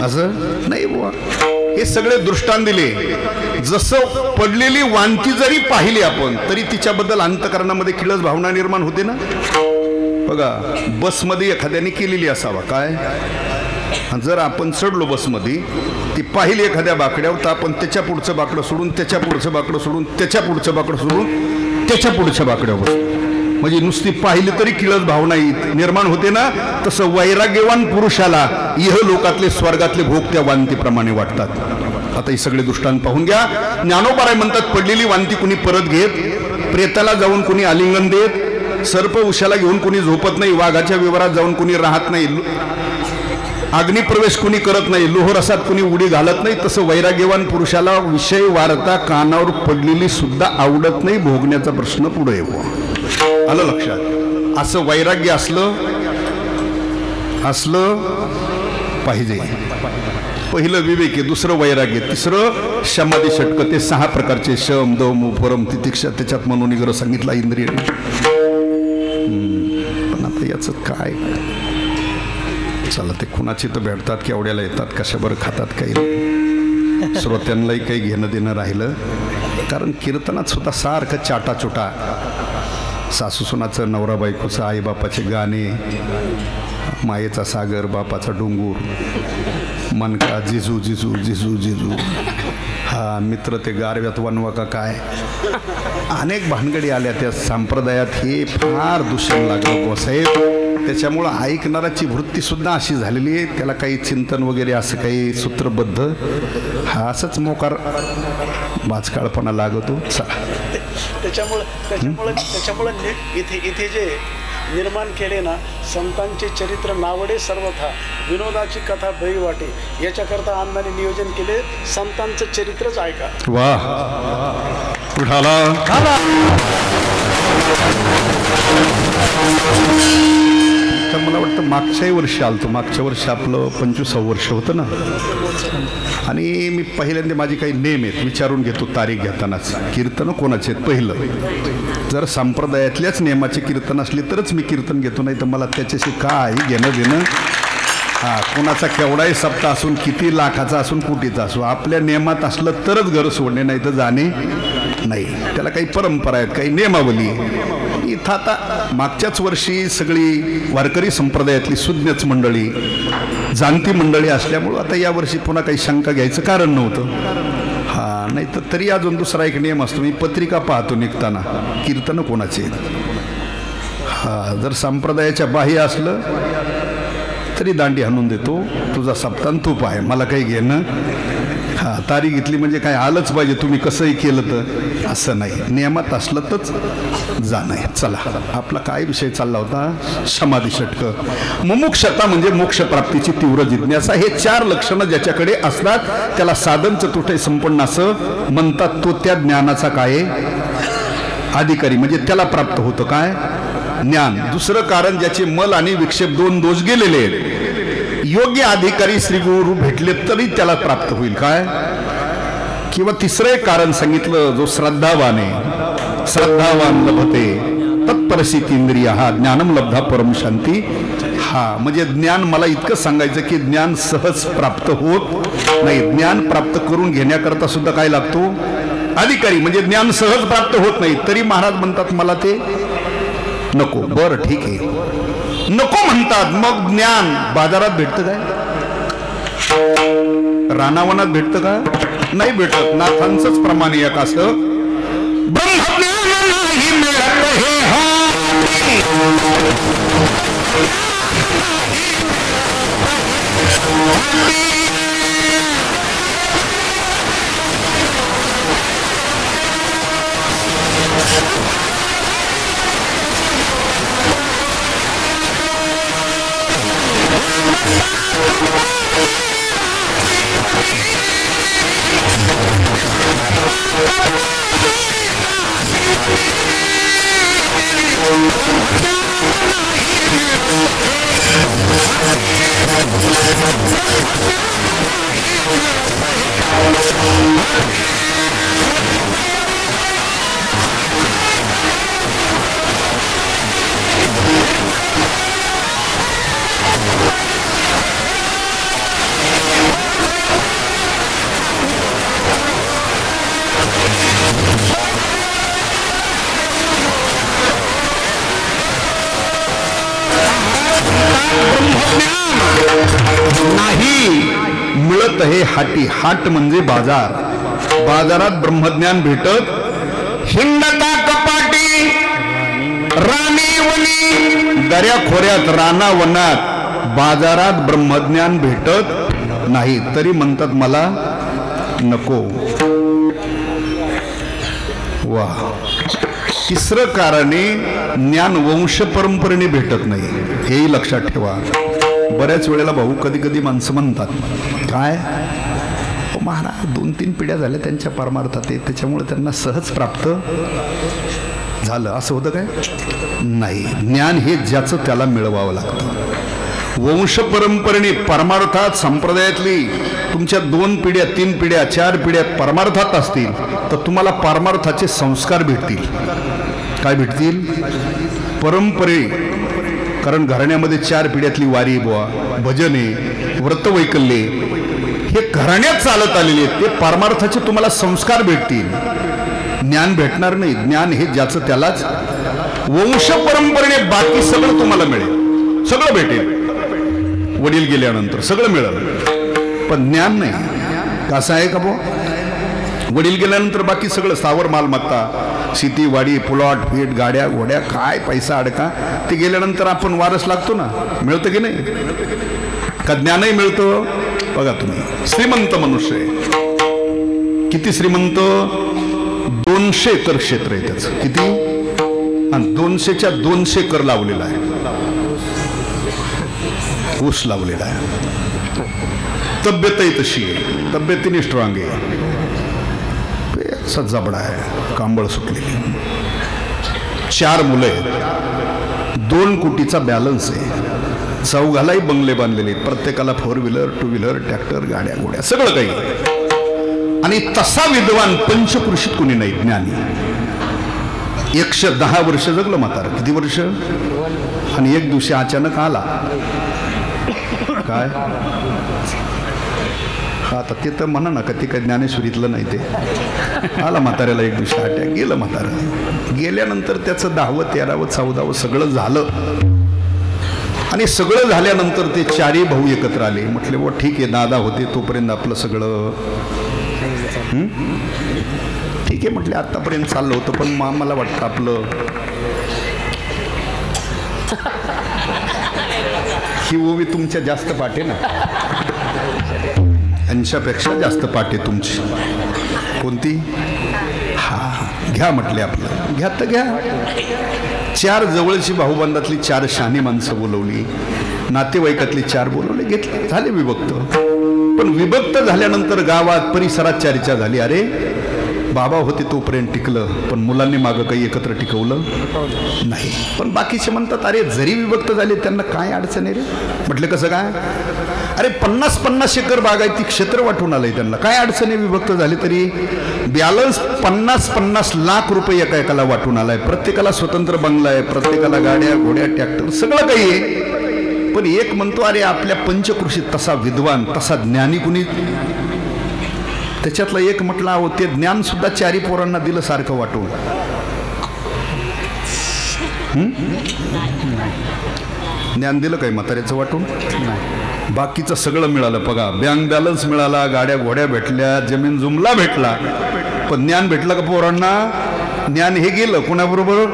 असं नाही बुवा. हे सगळे दृष्टांत दिले. जसं पडलेली वांती जरी पाहिली आपण तरी तिच्याबद्दल अंतकरणामध्ये किळस भावना निर्माण होते ना. बघा बसमध्ये एखाद्याने केलेली असावा काय, जर आपण चढलो बसमध्ये ती पाहिली एखाद्या बाकड्यावर तर आपण त्याच्या पुढचं बाकडं सोडून त्याच्या पुढचं बाकडं सोडून त्याच्या पुढचं बाकडं सोडून त्याच्या पुढच्या बाकड्यावर बसतो. म्हणजे नुसती पाहिली तरी किळस भावना निर्माण होते ना. तसं वैराग्यवान पुरुषाला इह लोकातले स्वर्गातले भोग त्या वांतीप्रमाणे वाटतात. आता ही सगळे दृष्टांत पाहून घ्या. ज्ञानोबराय म्हणतात पडलेली वांती कुणी परत घेत, प्रेताला जाऊन कुणी आलिंगन देत, सर्प उशाला घेऊन कुणी झोपत नाही, वाघाच्या विवरात जाऊन कुणी राहत नाही, अग्निप्रवेश कुणी करत नाही, लोहरसात कुणी उडी घालत नाही. तसं वैराग्यवान पुरुषाला विषय वार्ता कानावर पडलेली सुद्धा आवडत नाही. भोगण्याचा प्रश्न पुढे येतो. आलं लक्षात? असं वैराग्य असलं पाहिजे. पहिलं विवेक आहे, दुसरं वैराग्य, तिसरं समाधी षटक. ते 6 प्रकारचे शम दम उपरम तितिक्षा, त्याच्यात मनोनिग्रह सांगितला इंद्रिय. पण आता याचं काय? चला ते कुणाची तर भेटतात, केवढ्याला येतात, कशाबर खातात, काही श्रोत्यांनाही काही घेणं देणं राहिलं. कारण कीर्तनात सुद्धा सारखं चाटाचुटा, सासू सुनाचं, नवरा बायकोचं, आईबापाचे गाणे, मायेचा सागर, बापाचा डोंगूर, मनका जिजू जिजू जिजू जिजू, हा मित्र ते गारव्यात वनवा का काय अनेक भानगडी आल्या त्या संप्रदायात. हे फार दूषण लागलं गोसाहेब. त्याच्यामुळं ऐकणाराची वृत्तीसुद्धा अशी झालेली आहे. त्याला काही चिंतन वगैरे असं काही सूत्रबद्ध हा असंच मोकार बाजकाळपणा लागतो. त्याच्यामुळे इथे जे निर्माण केले ना संतांचे चरित्र नावडे सर्वथा विनोदाची कथा भई वाटे याच्याकरता अण्णांनी नियोजन केले. संतांचं चरित्रच ऐका. वाह उठाला तर मला वाटतं मागच्याही वर्षी आलतो. मागच्या वर्षी आपलं 25वं वर्ष होतं ना. आणि मी पहिल्यांदा माझी काही नेम आहेत विचारून घेतो तारीख घेतानाच. कीर्तनं कोणाचे आहेत पहिलं. जर संप्रदायातल्याच नियमाचे कीर्तन असली तरच मी कीर्तन घेतो, नाही तर मला त्याच्याशी काही घेणं देणं. हा कोणाचा केवढाही सप्ताह असून किती लाखाचा असून कोटीचा असो आपल्या नियमात असलं तरच घर सोडणे, नाही तर जाणे नाही. त्याला काही परंपरा आहेत, काही नियमावली. इथं आता मागच्याच वर्षी सगळी वारकरी संप्रदायातली सुज्ञच मंडळी जाणती मंडळी असल्यामुळं आता यावर्षी पुन्हा काही शंका घ्यायचं कारण नव्हतं. हा नाही तर तरी अजून दुसरा एक नियम असतो. मी पत्रिका पाहतो निघताना कीर्तन कोणाचे. हा जर संप्रदायाच्या बाह्य असलं तरी दांडी हाणून देतो. तुझा सप्ताह तूप आहे, मला काही घेणं. हा तारीख घेतली म्हणजे काय आलंच पाहिजे तुम्ही कसंही केलं तर असं नाही. नियमात असलं तरच जाणं आहे. चला आपला काय विषय चालला होता. समाधी षटक. मुमुक्षता म्हणजे मोक्षप्राप्तीची तीव्र जिज्ञासा. हे 4 लक्षणं ज्याच्याकडे असतात त्याला साधन चतुष्टय संपन्न असं म्हणतात. तो त्या ज्ञानाचा काय अधिकारी म्हणजे त्याला प्राप्त होतं काय ज्ञान. दुसरं कारण ज्याचे मल आणि विक्षेप 2 दोष गेलेले आहेत. योग्य अधिकारी श्री गुरु भेटले तरी त्याला प्राप्त होईल काय. किंवा तिसरं एक कारण सांगितलं जो श्रद्धावान आहे. श्रद्धावान लभते तत्परसित इंद्रिय हा ज्ञानम लब्धा परम शांती. हा म्हणजे ज्ञान मला इतकं सांगायचं की ज्ञान सहज प्राप्त होत नाही. ज्ञान प्राप्त करून घेण्याकरता सुद्धा काय लागतो अधिकारी. म्हणजे ज्ञान सहज प्राप्त होत नाही तरी महाराज म्हणतात मला ते नको. बरं ठीक आहे नको म्हणतात. मग ज्ञान बाजारात भेटतं काय, रानावनात भेटतं का नाही भेटत. नाथांचंच प्रमाण एक असं ब्रह्मज्ञान नाही मिळत हे नाही मिळत हे हाटी. हाट म्हणजे बाजार. बाजारात ब्रह्मज्ञान भेटत हिंदता कपाटी राणी वनी. दर्या खोऱ्यात राना वनात बाजारात ब्रह्मज्ञान भेटत नाही तरी म्हणतात मला नको. वा. तिसरं कारणे ज्ञान वंश परंपरेने भेटत नाही. हेही लक्षात ठेवा. बऱ्याच वेळेला भाऊ कधी कधी माणसं म्हणतात काय महाराज 2-3 पिढ्या झाल्या त्यांच्या परमार्थात आहे त्याच्यामुळे त्यांना सहज प्राप्त झालं असं होतं काय नाही. ज्ञान हे ज्याचं त्याला मिळवावं लागतं. वंश परंपरेने परमार्थात संप्रदायातली तुमच्या 2 पिढ्या 3 पिढ्या 4 पिढ्या परमार्थात असतील तर तुम्हाला परमार्थाचे संस्कार भेटतील. काय भेटतील परंपरे. कारण घराण्यामध्ये 4 पिढ्यातली वारी बुवा भजने व्रतवैकल्ये हे घराण्यात चालत आलेले आहेत. ते परमार्थाचे तुम्हाला संस्कार भेटतील. ज्ञान भेटणार नाही. ज्ञान हे ज्याचं त्यालाच. वंश परंपरेने बाकी सगळं तुम्हाला मिळेल, सगळं भेटेल. वडील गेल्यानंतर सगळं मिळेल पण ज्ञान नाही. कसं आहे का बुवा वडील गेल्यानंतर बाकी सगळं स्थावर मालमत्ता, शेती वाडी, प्लॉट फीट, गाड्या घोड्या, काय पैसा अडका, ते गेल्यानंतर आपण वारस लागतो ना, मिळतं की नाही? का ज्ञानही मिळतं? बघा तुम्ही, श्रीमंत मनुष्य आहे, किती श्रीमंत, 200 एकर क्षेत्र आहे त्याचं, किती? आणि 200च्या 200 एकर लावलेला आहे, ऊस लावलेला आहे. तब्येतही तशी आहे, तब्येतीने स्ट्रॉंग आहे, सज्जाबडा आहे, कांबळ सुटलेली, 4 मुलं आहेत, 2 कोटीचा बॅलन्स आहे, चौघालाही बंगले बांधलेले, प्रत्येकाला 4 व्हीलर 2 व्हीलर ट्रॅक्टर, गाड्या घोड्या सगळं काही. आणि तसा विद्वान पंचकृषीत कोणी नाही, ज्ञानी. 110 वर्ष जगलं म्हातारं, किती वर्ष? आणि एक दिवशी अचानक आला, काय आता ते तर म्हणा ना, का ते काय ज्ञानेश्वरीतलं नाही, ते आला म्हाताऱ्याला एक दिवशी अटॅक, गेलं म्हातारं. गेल्यानंतर त्याचं 10वं 13वं 14वं सगळं झालं. आणि सगळं झाल्यानंतर ते 4ही भाऊ एकत्र आले, म्हटले व ठीक आहे, दादा होते तोपर्यंत आपलं सगळं ठीक आहे, म्हटले आतापर्यंत चाललं होतं, पण मला वाटतं आपलं ही ओवी तुमच्या जास्त पाठ आहे ना, यांच्यापेक्षा जास्त पाठ आहे तुमची. कोणती? हा, घ्या म्हटले, आपलं घ्या तर घ्या. 4 जवळची भाऊबंदातली 4 शहाणी माणसं बोलवली, नातेवाईकातली 4 बोलवले, घेतले, झाले विभक्त. पण विभक्त झाल्यानंतर गावात परिसरात चर्चा झाली, अरे बाबा होते तोपर्यंत टिकलं, पण मुलांनी मागं काही एकत्र टिकवलं नाही. पण बाकीचे म्हणतात, अरे जरी विभक्त झाले त्यांना काय अडचण आहे रे? म्हटलं कसं काय? अरे 50-50 एकर बागायती क्षेत्र वाटून आलंय त्यांना, काय अडचण आहे विभक्त झाली तरी? बॅलन्स 50-50 लाख रुपये एका एकाला वाटून आलाय, प्रत्येकाला स्वतंत्र बंगला आहे, प्रत्येकाला गाड्या घोड्या ट्रॅक्टर सगळं काही आहे. पण एक म्हणतो, अरे आपल्या पंचकृषीत तसा विद्वान तसा ज्ञानी कुणी? त्याच्यातला एक म्हटला, अहो ते ज्ञान सुद्धा 4ही पोरांना दिलं सारखं वाटून. ज्ञान दिलं काही म्हाताऱ्याचं वाटून? नाही. बाकीचं सगळं मिळालं, बघा, बँक बॅलन्स मिळाला, गाड्या घोड्या भेटल्या, जमीन जुमला भेटला, पण ज्ञान भेटलं का पोरांना? ज्ञान हे गेलं कोणाबरोबर?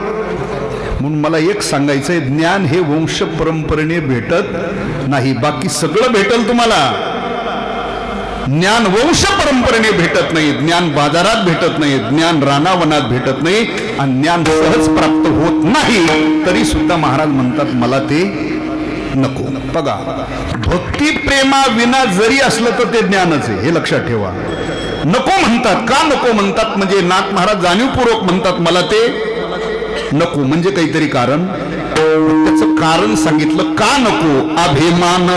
म्हणून मला एक सांगायचंय, ज्ञान हे वंश परंपरेने भेटत नाही, बाकी सगळं भेटल तुम्हाला. ज्ञान वंश परंपरेने भेटत नाही, ज्ञान बाजारात भेटत नाही, ज्ञान रानावनात भेटत नाही, आणि ज्ञान सहज प्राप्त होत नाही तरी सुद्धा महाराज म्हणतात मला ते नको. बघा, भक्ती प्रेमा विना जरी असलं तर ते ज्ञानच आहे, हे लक्षात ठेवा. नको म्हणतात, का नको म्हणतात? म्हणजे नाथ महाराज जाणीवपूर्वक म्हणतात मला ते नको, म्हणजे काहीतरी कारण, त्याचं कारण सांगितलं का नको. अभिमान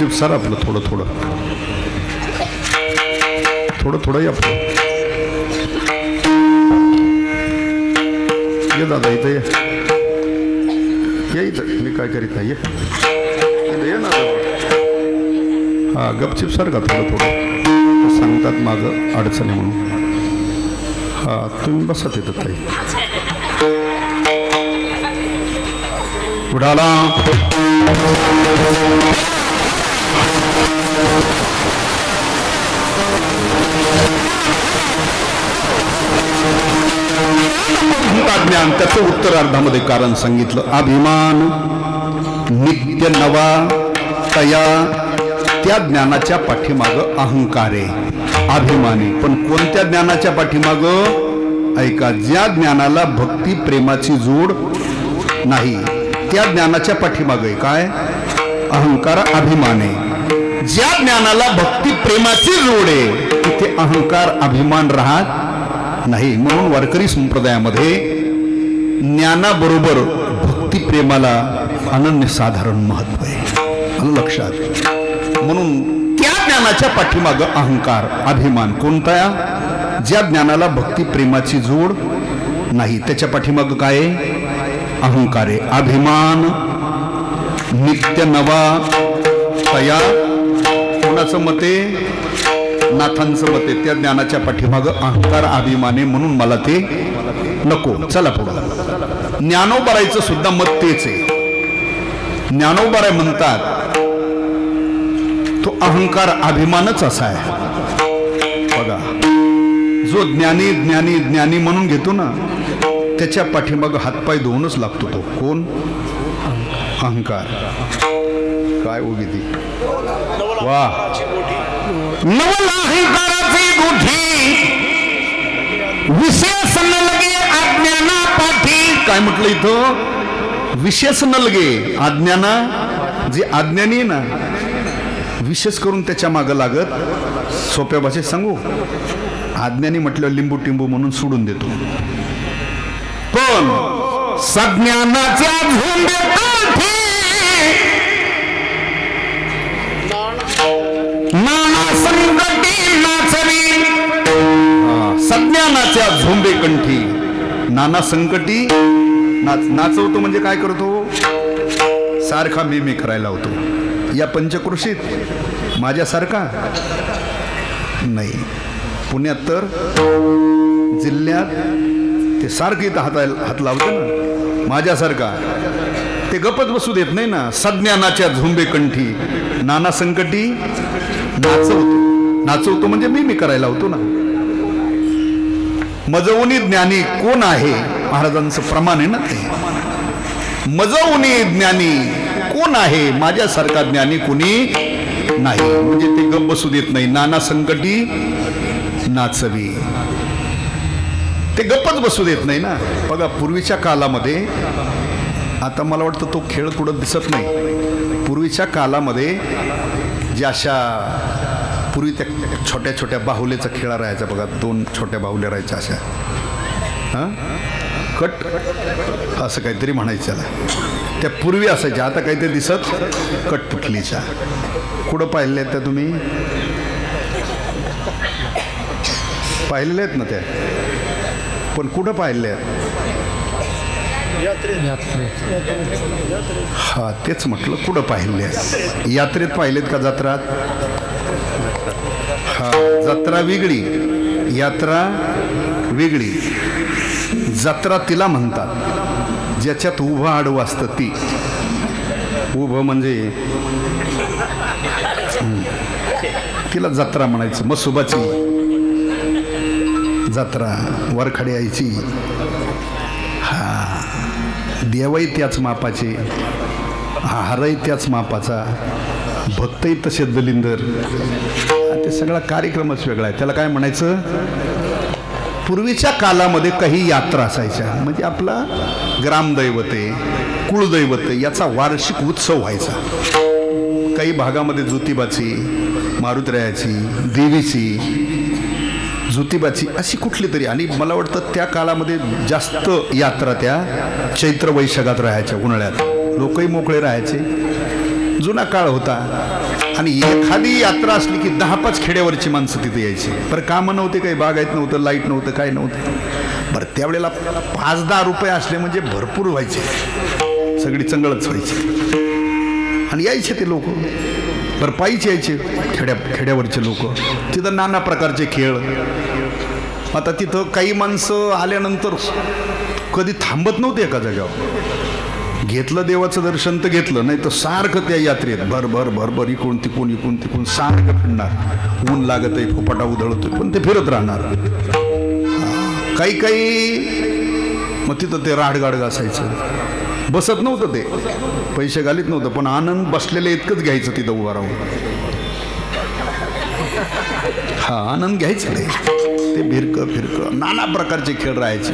गपचिप सर आपलं थोडं थोडं थोडं थोडं या आपलं. ये दादा इथं ये इथं. मी काय करीत नाही ये ना. हा गपचिप सर का थोडं थोडं सांगतात माझं अडचणी म्हणून. हा तुम्ही बसा तिथं ताई. उडाला ज्ञान त्याचं उत्तरार्धामध्ये कारण सांगितलं. अभिमान नित्य नवा तया त्या ज्ञानाच्या पाठीमाग अहंकार आहे. अभिमानी पण कोणत्या ज्ञानाच्या पाठीमाग? ऐका, ज्या ज्ञानाला भक्ती प्रेमाची जोड नाही त्या ज्ञानाच्या पाठीमागे काय? अहंकार अभिमान आहे. ज्या ज्ञानाला भक्ती प्रेमाची जोड आहे तिथे अहंकार अभिमान राहत नाही. म्हणून वारकरी संप्रदायामध्ये ज्ञानाबरोबर भक्ती प्रेमाला अनन्यसाधारण महत्व आहे. लक्षात. म्हणून त्या ज्ञानाच्या पाठीमाग अहंकार अभिमान कोणता? ज्या ज्ञानाला भक्ती प्रेमाची जोड नाही त्याच्या पाठीमाग काय? अहंकार आहे. अभिमान नित्य नवा तया कोणाचं मते? नाथांचं मते. त्या ज्ञानाच्या पाठीमाग अहंकार अभिमाने म्हणून मला ते नको. चला पुढं. ज्ञानोबारायचं सुद्धा मत तेच आहे. ज्ञानोबाराय म्हणतात तो अहंकार अभिमानच असा आहे. बघा, जो ज्ञानी ज्ञानी ज्ञानी म्हणून घेतो ना त्याच्या पाठीमाग हातपाय धुवूनच लागतो. तो कोण? अहंकार. काय उगी ती वा नवल अहंकाराची गुठी विशेष न लगे अज्ञाना पाठी. काय म्हटलं इथं? विशेष न लगे अज्ञाना. जे अज्ञानी ना विशेष करून त्याच्या मागं लागत. सोप्या भाषेत सांगू, अज्ञानी म्हटलं लिंबू टिंबू म्हणून सोडून देतो. पण सज्ञानाच्या झुंबेकाठी नाना संकटी नाचवी. सज्ञानाच्या झोंबेकंठी नाना संकटी नाचवतो. म्हणजे काय करतो? सारखा मी करायला होतो. या पंचक्रोशीत माझ्यासारखा नाही. पुण्यात तर जिल्ह्यात ते सारखं इथं हात लावतं ना माझ्यासारखा. ते गपच बसू देत नाही ना. सज्ञानाच्या झुंबेकंठी नाना संकटी नाचवतो म्हणजे मी करायला होतो ना. मजवुनी ज्ञानी कोण आहे? महाराजांचं प्रमाण आहे ना ते. मजवुनी ज्ञानी कोण आहे? माझ्यासारखा ज्ञानी कोणी नाही. म्हणजे ते गप बसू देत नाही. नाना संकटी नाचवी. ते गप्पच बसू देत नाही ना. बघा, पूर्वीच्या कालामध्ये, आता मला वाटतं तो खेळ कुठं दिसत नाही. पूर्वीच्या कालामध्ये ज्या अशा पूर्वी त्या छोट्या छोट्या बाहुलेचा खेळा राहायचा बघा. 2 छोट्या बाहुल्या राहायच्या अशा. हां, कट असं काहीतरी म्हणायचं त्याला. त्या पूर्वी असायच्या. आता काही ते दिसत कटपुटलीच्या. कुठं पाहिलेल्या आहेत त्या तुम्ही? पाहिलेल्या आहेत ना त्या? पण कुठं पाहिलेल्या आहेत? हा, तेच म्हटलं. कुठं पाहिले? यात्रेत पाहिलेत का? जत्रात? हा, जत्रा वेगळी, यात्रा वेगळी. जत्रा तिला म्हणतात ज्याच्यात उभं आडवं असतं ती. उभं म्हणजे तिला जत्रा म्हणायचं. मसुबाची जत्रा, वरखडी यायची. हा, देवही त्याच मापाचे, आहारही त्याच मापाचा, भक्तही तसे दलिंदर. ते सगळा कार्यक्रमच वेगळा आहे. त्याला काय म्हणायचं? पूर्वीच्या कालामध्ये काही यात्रा असायच्या. म्हणजे आपला ग्रामदैवते, कुळदैवते याचा वार्षिक उत्सव व्हायचा. काही भागामध्ये ज्योतिबाची, मारुतरायाची, देवीची, ज्योतिबाची अशी कुठली तरी. आणि मला वाटतं त्या काळामध्ये जास्त यात्रा त्या चैत्र वैशाखात राहायच्या. उन्हाळ्यात लोकही मोकळे राहायचे. जुना काळ होता आणि एखादी यात्रा असली की 10-5 खेड्यावरची माणसं तिथे यायची. बरं कामं नव्हते, काही बागायत नव्हतं, लाईट नव्हतं, काय नव्हतं. बरं त्यावेळेला 5-10 रुपये असले म्हणजे भरपूर व्हायचे, सगळी चंगळच व्हायची आणि यायचे ते लोक. बरं पायीचे यायचे खेड्यावरचे लोक. तिथं नाना प्रकारचे खेळ. आता तिथं काही माणसं आल्यानंतर कधी थांबत नव्हते एका जागेवर. घेतलं देवाचं दर्शन तर घेतलं, नाही तर सारखं त्या यात्रेत भर इकडून तिकडून सारखं फिरणार. ऊन लागत आहे, फुपाटा उधळतोय, पण ते फिरत राहणार. काही मग तिथं ते राडगाड घासायचं. बसत नव्हतं, ते पैसे घालीत नव्हतं, पण आनंद बसलेले इतकंच घ्यायचं तिथं उभा राहून. हा आनंद घ्यायचं ते फिरकं नाना प्रकारचे खेळ राहायचे.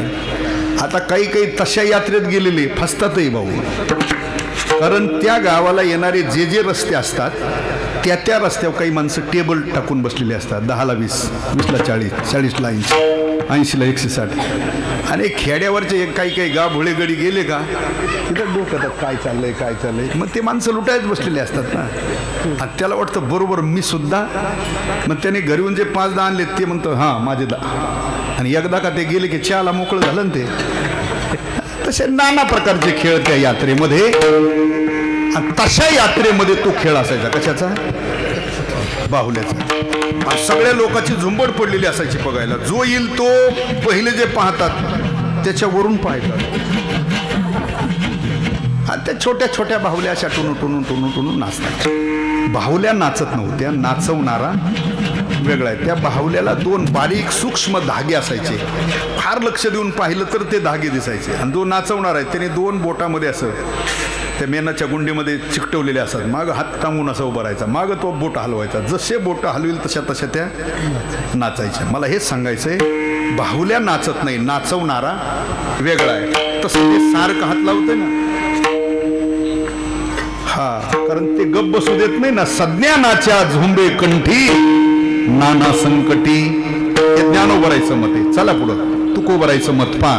आता काही तशा यात्रेत गेलेले फसतातही भाऊ. कारण त्या गावाला येणारे जे रस्ते असतात त्या रस्त्यावर काही माणसं टेबल टाकून बसलेले असतात. 10ला 20, 20ला 40, 40ला 80, 80ला 160. आणि खेड्यावरचे काही गाभोळे गडी गेले का तिथं डोक्यात काय चाललंय. मग ते माणसं लुटायच बसलेले असतात ना. आणि त्याला वाटतं बरोबर मी सुद्धा. मग त्याने घरीहून जे 5-10 आणले ते म्हणतं हां माझे 10. आणि एकदा का ते गेले की चहाला मोकळं झालं ना ते. तसे नाना प्रकारचे खेळ त्या यात्रेमध्ये. तशा यात्रेमध्ये तो खेळ असायचा. कशाचा? बाहुल्याचा. सगळ्या लोकांची झुंबड पडलेली असायची बघायला. जो येईल तो पहिले जे पाहतात त्याच्यावरून पाहतात. आणि त्या छोट्या बाहुल्या अशा टुनून नाचतात. बाहुल्या नाचत नव्हत्या, नाचवणारा वेगळा आहे. त्या बाहुल्याला 2 बारीक सूक्ष्म धागे असायचे. फार लक्ष देऊन पाहिलं तर ते धागे दिसायचे. आणि जो नाचवणार आहे त्याने 2 बोटामध्ये असं त्या मेनाच्या गुंडीमध्ये चिकटवलेले असतात. मागं हात टांगून असं उभं राहायचा, मागं तो बोट हलवायचा. जसे बोट हलवेल तशा त्या नाचायच्या. मला हेच सांगायचंय, बाहुल्या नाचत नाही, नाचवणारा वेगळा आहे. तसं ते सारखं हात लावतंय ना. हा कारण ते गप बसू देत नाही ना. सज्ञानाच्या झुंबे कंठी नाना संकटी. हे ज्ञानोबरायचं मत आहे. चला पुढं तुकोबरायचं मत पहा.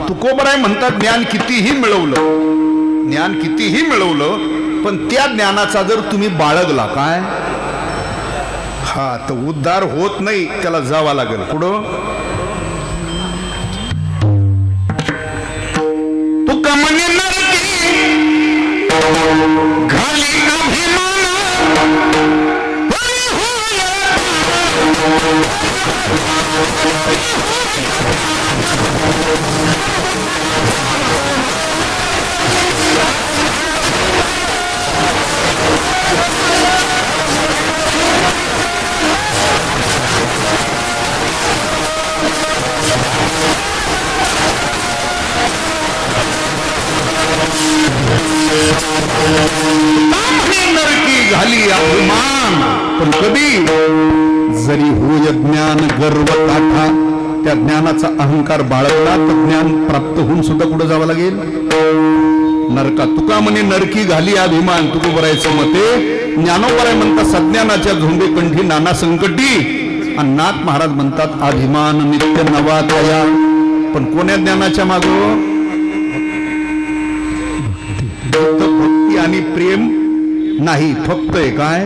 तुकोबराय म्हणतात ज्ञान कितीही मिळवलं पण त्या ज्ञानाचा जर तुम्ही बाळगला काय हा तर उद्धार होत नाही. त्याला जावं लागेल पुढं. तुका म्हणे नरकी घाली अभिमान नरकी घाली अभिमान. पण कधी जरी होय ज्ञान गर्व काठा. त्या ज्ञानाचा अहंकार बाळगला तर ज्ञान प्राप्त होऊन सुद्धा पुढे जावं लागेल. नरका तुका म्हणे नरकी घाली अभिमान. तुकोबरायचं मते ज्ञानोबराय म्हणतात सज्ञानाच्या झुंबे कंठी नाना संकटी. आणि नाथ महाराज म्हणतात अभिमान नित्य नवा तया. पण कोण्या ज्ञानाच्या मागं? भक्ती आणि प्रेम नाही, फक्त काय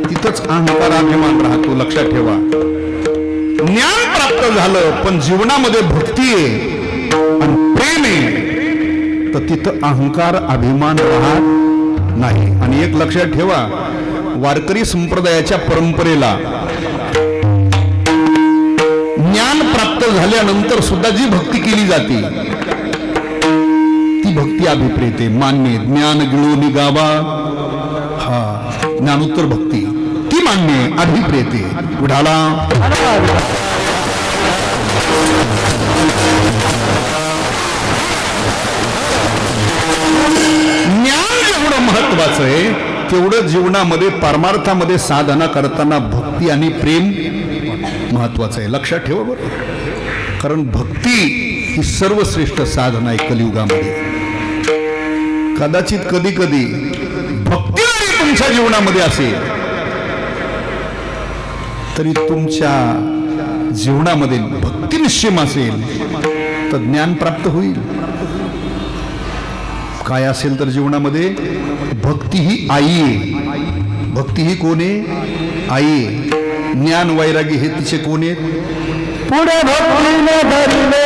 तिथंच अहंकार अभिमान राहतो. लक्षात ठेवा. ज्ञान प्राप्त झालं पण जीवनामध्ये भक्ती आहे आणि प्रेम आहे तर तिथं अहंकार अभिमान राहत नाही. आणि एक लक्षात ठेवा, वारकरी संप्रदायाच्या परंपरेला ज्ञान प्राप्त झाल्यानंतर सुद्धा जी भक्ती केली जाते ती भक्ती अभिप्रेत आहे, मान्य. ज्ञान गिळून गावा हा ज्ञानोत्तर भक्ती ती मान्य अभिप्रेत आहे. विढाला ज्ञान जेवढं महत्वाचं आहे तेवढं जीवनामध्ये परमार्थामध्ये साधना करताना भक्ती आणि प्रेम महत्वाचं आहे. लक्षात ठेवा बरं. कारण भक्ती ही सर्वश्रेष्ठ साधना आहे कलियुगामध्ये. कदाचित कधी कधी भक्ती जरी तुमच्या जीवनामध्ये असेल तरी तुमच्या जीवनामध्ये भक्ती निश्चिम असेल तर ज्ञान प्राप्त होईल. काय असेल तर जीवनामध्ये भक्ती ही आई आहे. भक्ती ही कोण आहे? आई आहे. ज्ञान वैरागी हे तिचे कोण आहेत? पुढे भक्तीने धरले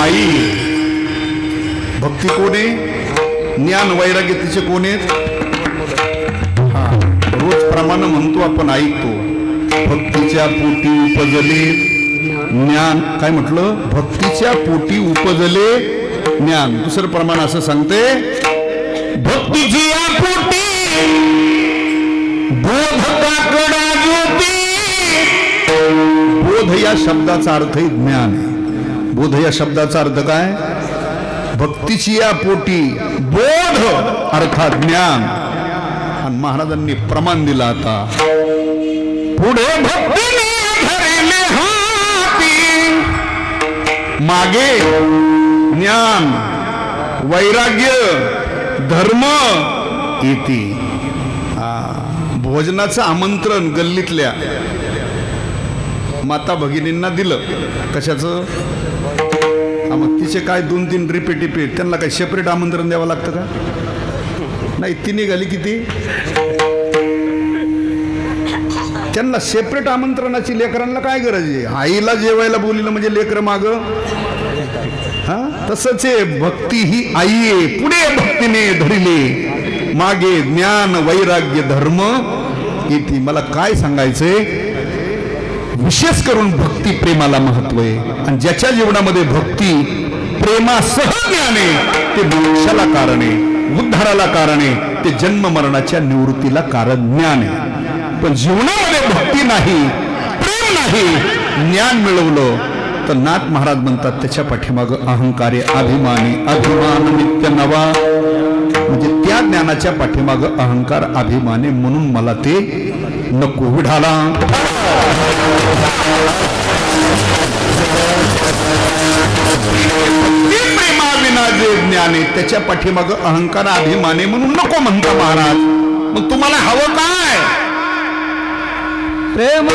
आई. भक्ती कोण आहे? ज्ञान वैराग्य तिचे कोण आहेत? रोज प्रमाण म्हणतो आपण, ऐकतो. भक्तीच्या पोटी उपजले ज्ञान. काय म्हटलं? भक्तीच्या पोटी उपजले ज्ञान. दुसरं प्रमाण असं सांगते, भक्तीच्या पोटी बोध काकडा ज्योती. बोध या शब्दाचा अर्थ आहे ज्ञान. बोध या शब्दाचा अर्थ काय? भक्तीची या पोटी बोध अर्थात ज्ञान. आणि महाराजांनी प्रमाण दिला. आता पुढे भक्तीने धरले हाती. मागे ज्ञान वैराग्य धर्म इति. भोजनाचं आमंत्रण गल्लीतल्या माता भगिनींना दिलं. कशाचं? मग तिचे काय 2-3 रिपीट त्यांना काय सेपरेट आमंत्रण द्यावं लागतं का? नाही. ती निघाली किती त्यांना सेपरेट आमंत्रणाची. लेकरांना काय गरज आहे? आईला जेवायला बोलिलं म्हणजे लेकरं माग. तसंच आहे. भक्ती ही आई आहे. पुढे भक्तीने धरिले मागे ज्ञान वैराग्य धर्म इति. मला काय सांगायचंय? विशेष करून भक्ती प्रेमाला महत्व आहे. आणि ज्याच्या जीवनामध्ये भक्ती प्रेमासह ज्ञान आहे ते मोक्षाला कारण आहे, उद्धाराला कारण आहे, ते जन्म मरणाच्या निवृत्तीला कारण ज्ञान आहे. पण जीवनामध्ये भक्ती नाही, प्रेम नाही, ज्ञान मिळवलं तर नाथ महाराज म्हणतात त्याच्या पाठीमाग अहंकारे अभिमानी. अभिमान नित्य नवा. म्हणजे त्या ज्ञानाच्या पाठीमाग अहंकार अभिमाने. म्हणून मला ते नको. विढाला प्रेमाविना जे ज्ञान आहे त्याच्या पाठीमाग अहंकार अभिमाने. म्हणून नको म्हणता महाराज. मग तुम्हाला हवं काय? प्रेम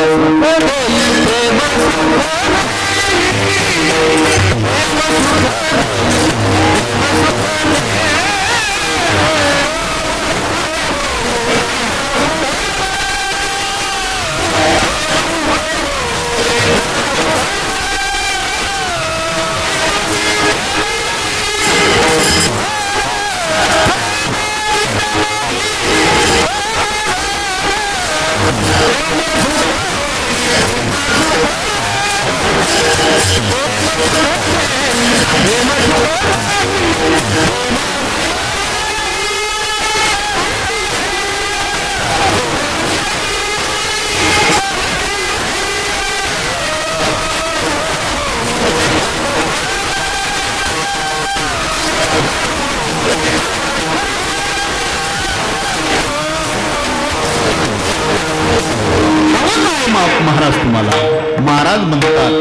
महाराज तुम्हाला महाराज म्हणतात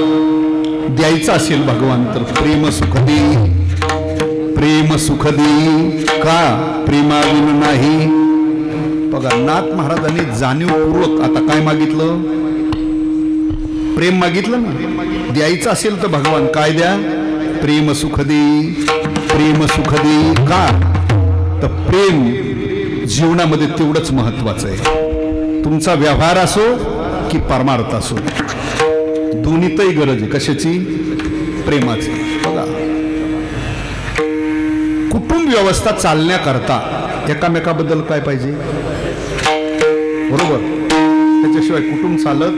द्यायचं असेल भगवान तर प्रेम सुख दे. प्रेम सुख दे का? प्रेमाविन नाही. बघा नाथ महाराजांनी जाणीवपूर्वक आता काय मागितलं? प्रेम मागितलं ना. द्यायचं असेल तर भगवान काय द्या? प्रेम सुख दे. प्रेम सुख दे का? तर प्रेम जीवनामध्ये तेवढंच महत्वाचं आहे. तुमचा व्यवहार असो की परमार्थ असो, दोन्हीतही गरज आहे. कशाची? प्रेमाची. बघा कुटुंब व्यवस्था चालण्याकरता एकामेकाबद्दल काय पाहिजे? बरोबर. त्याच्याशिवाय कुटुंब चालत.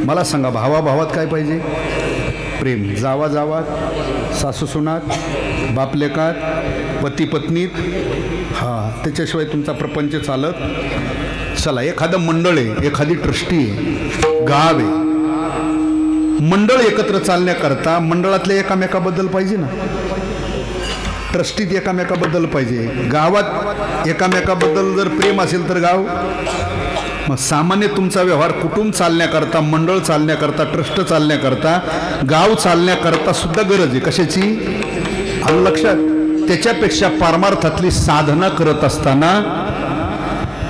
मला सांगा, भावाभावात काय पाहिजे? प्रेम. जावा जावात, सासू सुनात, बापलेकात, पती पत्नीत. हां, त्याच्याशिवाय तुमचा प्रपंच चालत. चला, एखादं मंडळ आहे, एखादी ट्रस्टी आहे, गाव आहे, मंडळ एकत्र चालण्याकरता मंडळातल्या एकामेकाबद्दल पाहिजे ना. ट्रस्टीत एकामेकाबद्दल पाहिजे, गावात एकामेकाबद्दल जर प्रेम असेल तर गाव. मग सामान्य तुमचा व्यवहार कुटुंब चालण्याकरता, मंडळ चालण्याकरता, ट्रस्ट चालण्याकरता, गाव चालण्याकरता सुद्धा गरज आहे. कशाची? आलं लक्षात? त्याच्यापेक्षा पारमार्थातली साधना करत असताना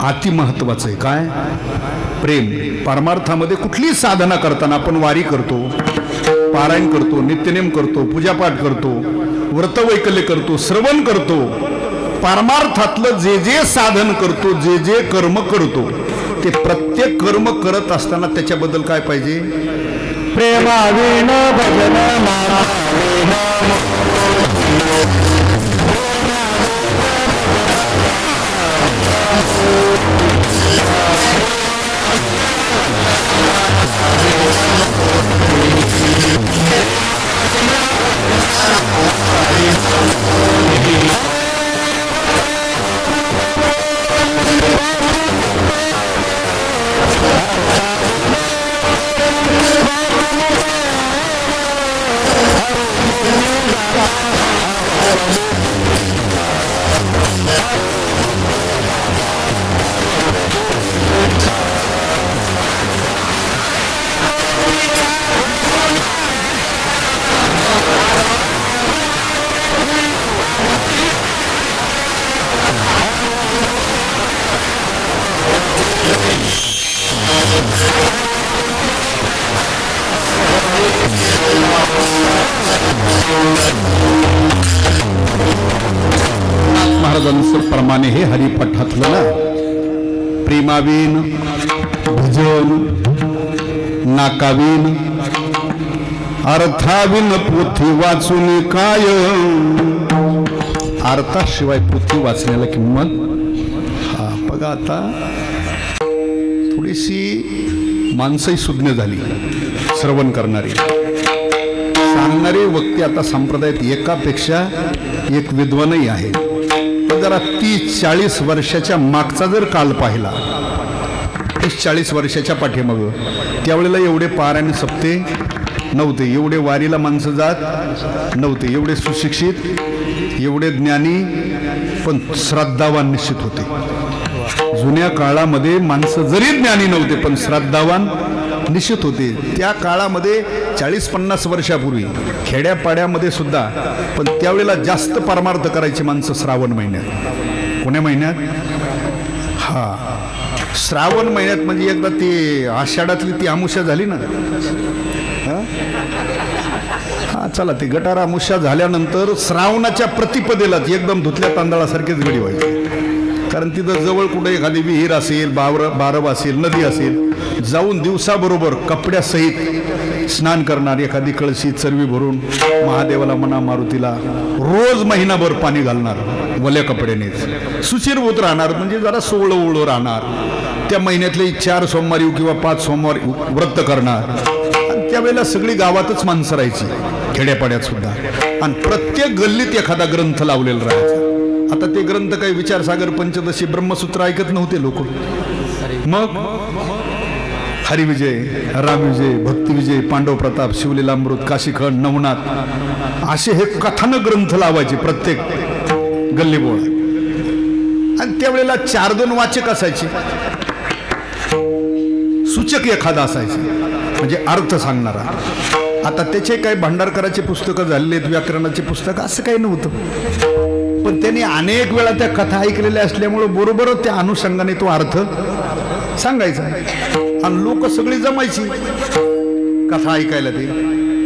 अति महत्वाचं आहे काय? प्रेम. परमार्थामध्ये कुठलीही साधना करताना आपण वारी करतो, पारायण करतो, नित्यनेम करतो, पूजापाठ करतो, व्रतवैकल्य करतो, श्रवण करतो. परमार्थातलं जे जे साधन करतो, जे जे कर्म करतो, ते प्रत्येक कर्म करत असताना त्याच्याबद्दल काय पाहिजे? प्रेमाविन भजन महाराजांचं प्रमाणे हे हरिपाठातलं ना, प्रेमावीन भजन, नाकावीन अर्थावीन पोथी वाचून काय. अर्थाशिवाय पोथी वाचण्याला किंमत. हा बघा, आता थोडीशी माणसंही सुज्ञ झाली, श्रवण करणारी, सांगणारे वक्ते आता संप्रदायात एकापेक्षा एक विद्वानही आहे. पण जरा 30-40 वर्षाच्या मागचा जर काल पाहिला, 30-40 वर्षाच्या पाठीमागं, त्यावेळेला एवढे पारायण सप्ते नव्हते, एवढे वारीला माणसं जात नव्हते, एवढे सुशिक्षित, एवढे ज्ञानी, पण श्रद्धावान निश्चित होते. जुन्या काळामध्ये माणसं जरी ज्ञानी नव्हते पण श्रद्धावान निश्चित होते. त्या काळामध्ये 40-50 वर्षापूर्वी खेड्यापाड्यामध्ये सुद्धा, पण त्यावेळेला जास्त परमार्थ करायची माणसं श्रावण महिन्यात. कोण्या महिन्यात? हा, श्रावण महिन्यात. म्हणजे एकदा ती आषाढातली ती अमावस्या झाली ना, हा चला, ती गटार अमावस्या झाल्यानंतर श्रावणाच्या प्रतिपदेलाच एकदम धुतल्या तांदळासारखेच गडी व्हायची. कारण तिथं जवळ कुठे एखादी विहीर असेल, बारव असेल, नदी असेल, जाऊन दिवसाबरोबर कपड्यासहित स्नान करणार, एखादी कळशी चरवी भरून महादेवाला म्हणा मारुतीला रोज महिनाभर पाणी घालणार, वल्या कपड्यानेच सुचिर होत राहणार, म्हणजे जरा सोवळं राहणार. त्या महिन्यातले 4 सोमवारी किंवा 5 सोमवारी व्रत करणार. आणि त्यावेळेला सगळी गावातच माणसं राहायची, खेड्यापाड्यात सुद्धा, आणि प्रत्येक गल्लीत एखादा ग्रंथ लावलेला राहायचा. आता ते ग्रंथ काही विचारसागर, पंचदशी, ब्रह्मसूत्र ऐकत नव्हते लोक. मग हरिविजय, रामविजय, भक्तिविजय, पांडव प्रताप, शिवलीलामृत, काशीखंड, नवनाथ असे हे कथानक ग्रंथ लावायचे प्रत्येक गल्लीबोळ. आणि त्यावेळेला 4-2 वाचक असायचे, सूचक एखादा असायचे, म्हणजे अर्थ सांगणारा. आता त्याचे काही भांडारकराचे पुस्तकं झालेले आहेत, व्याकरणाचे पुस्तक, असं काही नव्हतं. पण त्यांनी अनेक वेळा त्या कथा ऐकलेल्या असल्यामुळे बरोबर त्या अनुषंगाने तो अर्थ सांगायचा. आणि लोक सगळी जमायची कथा ऐकायला ते.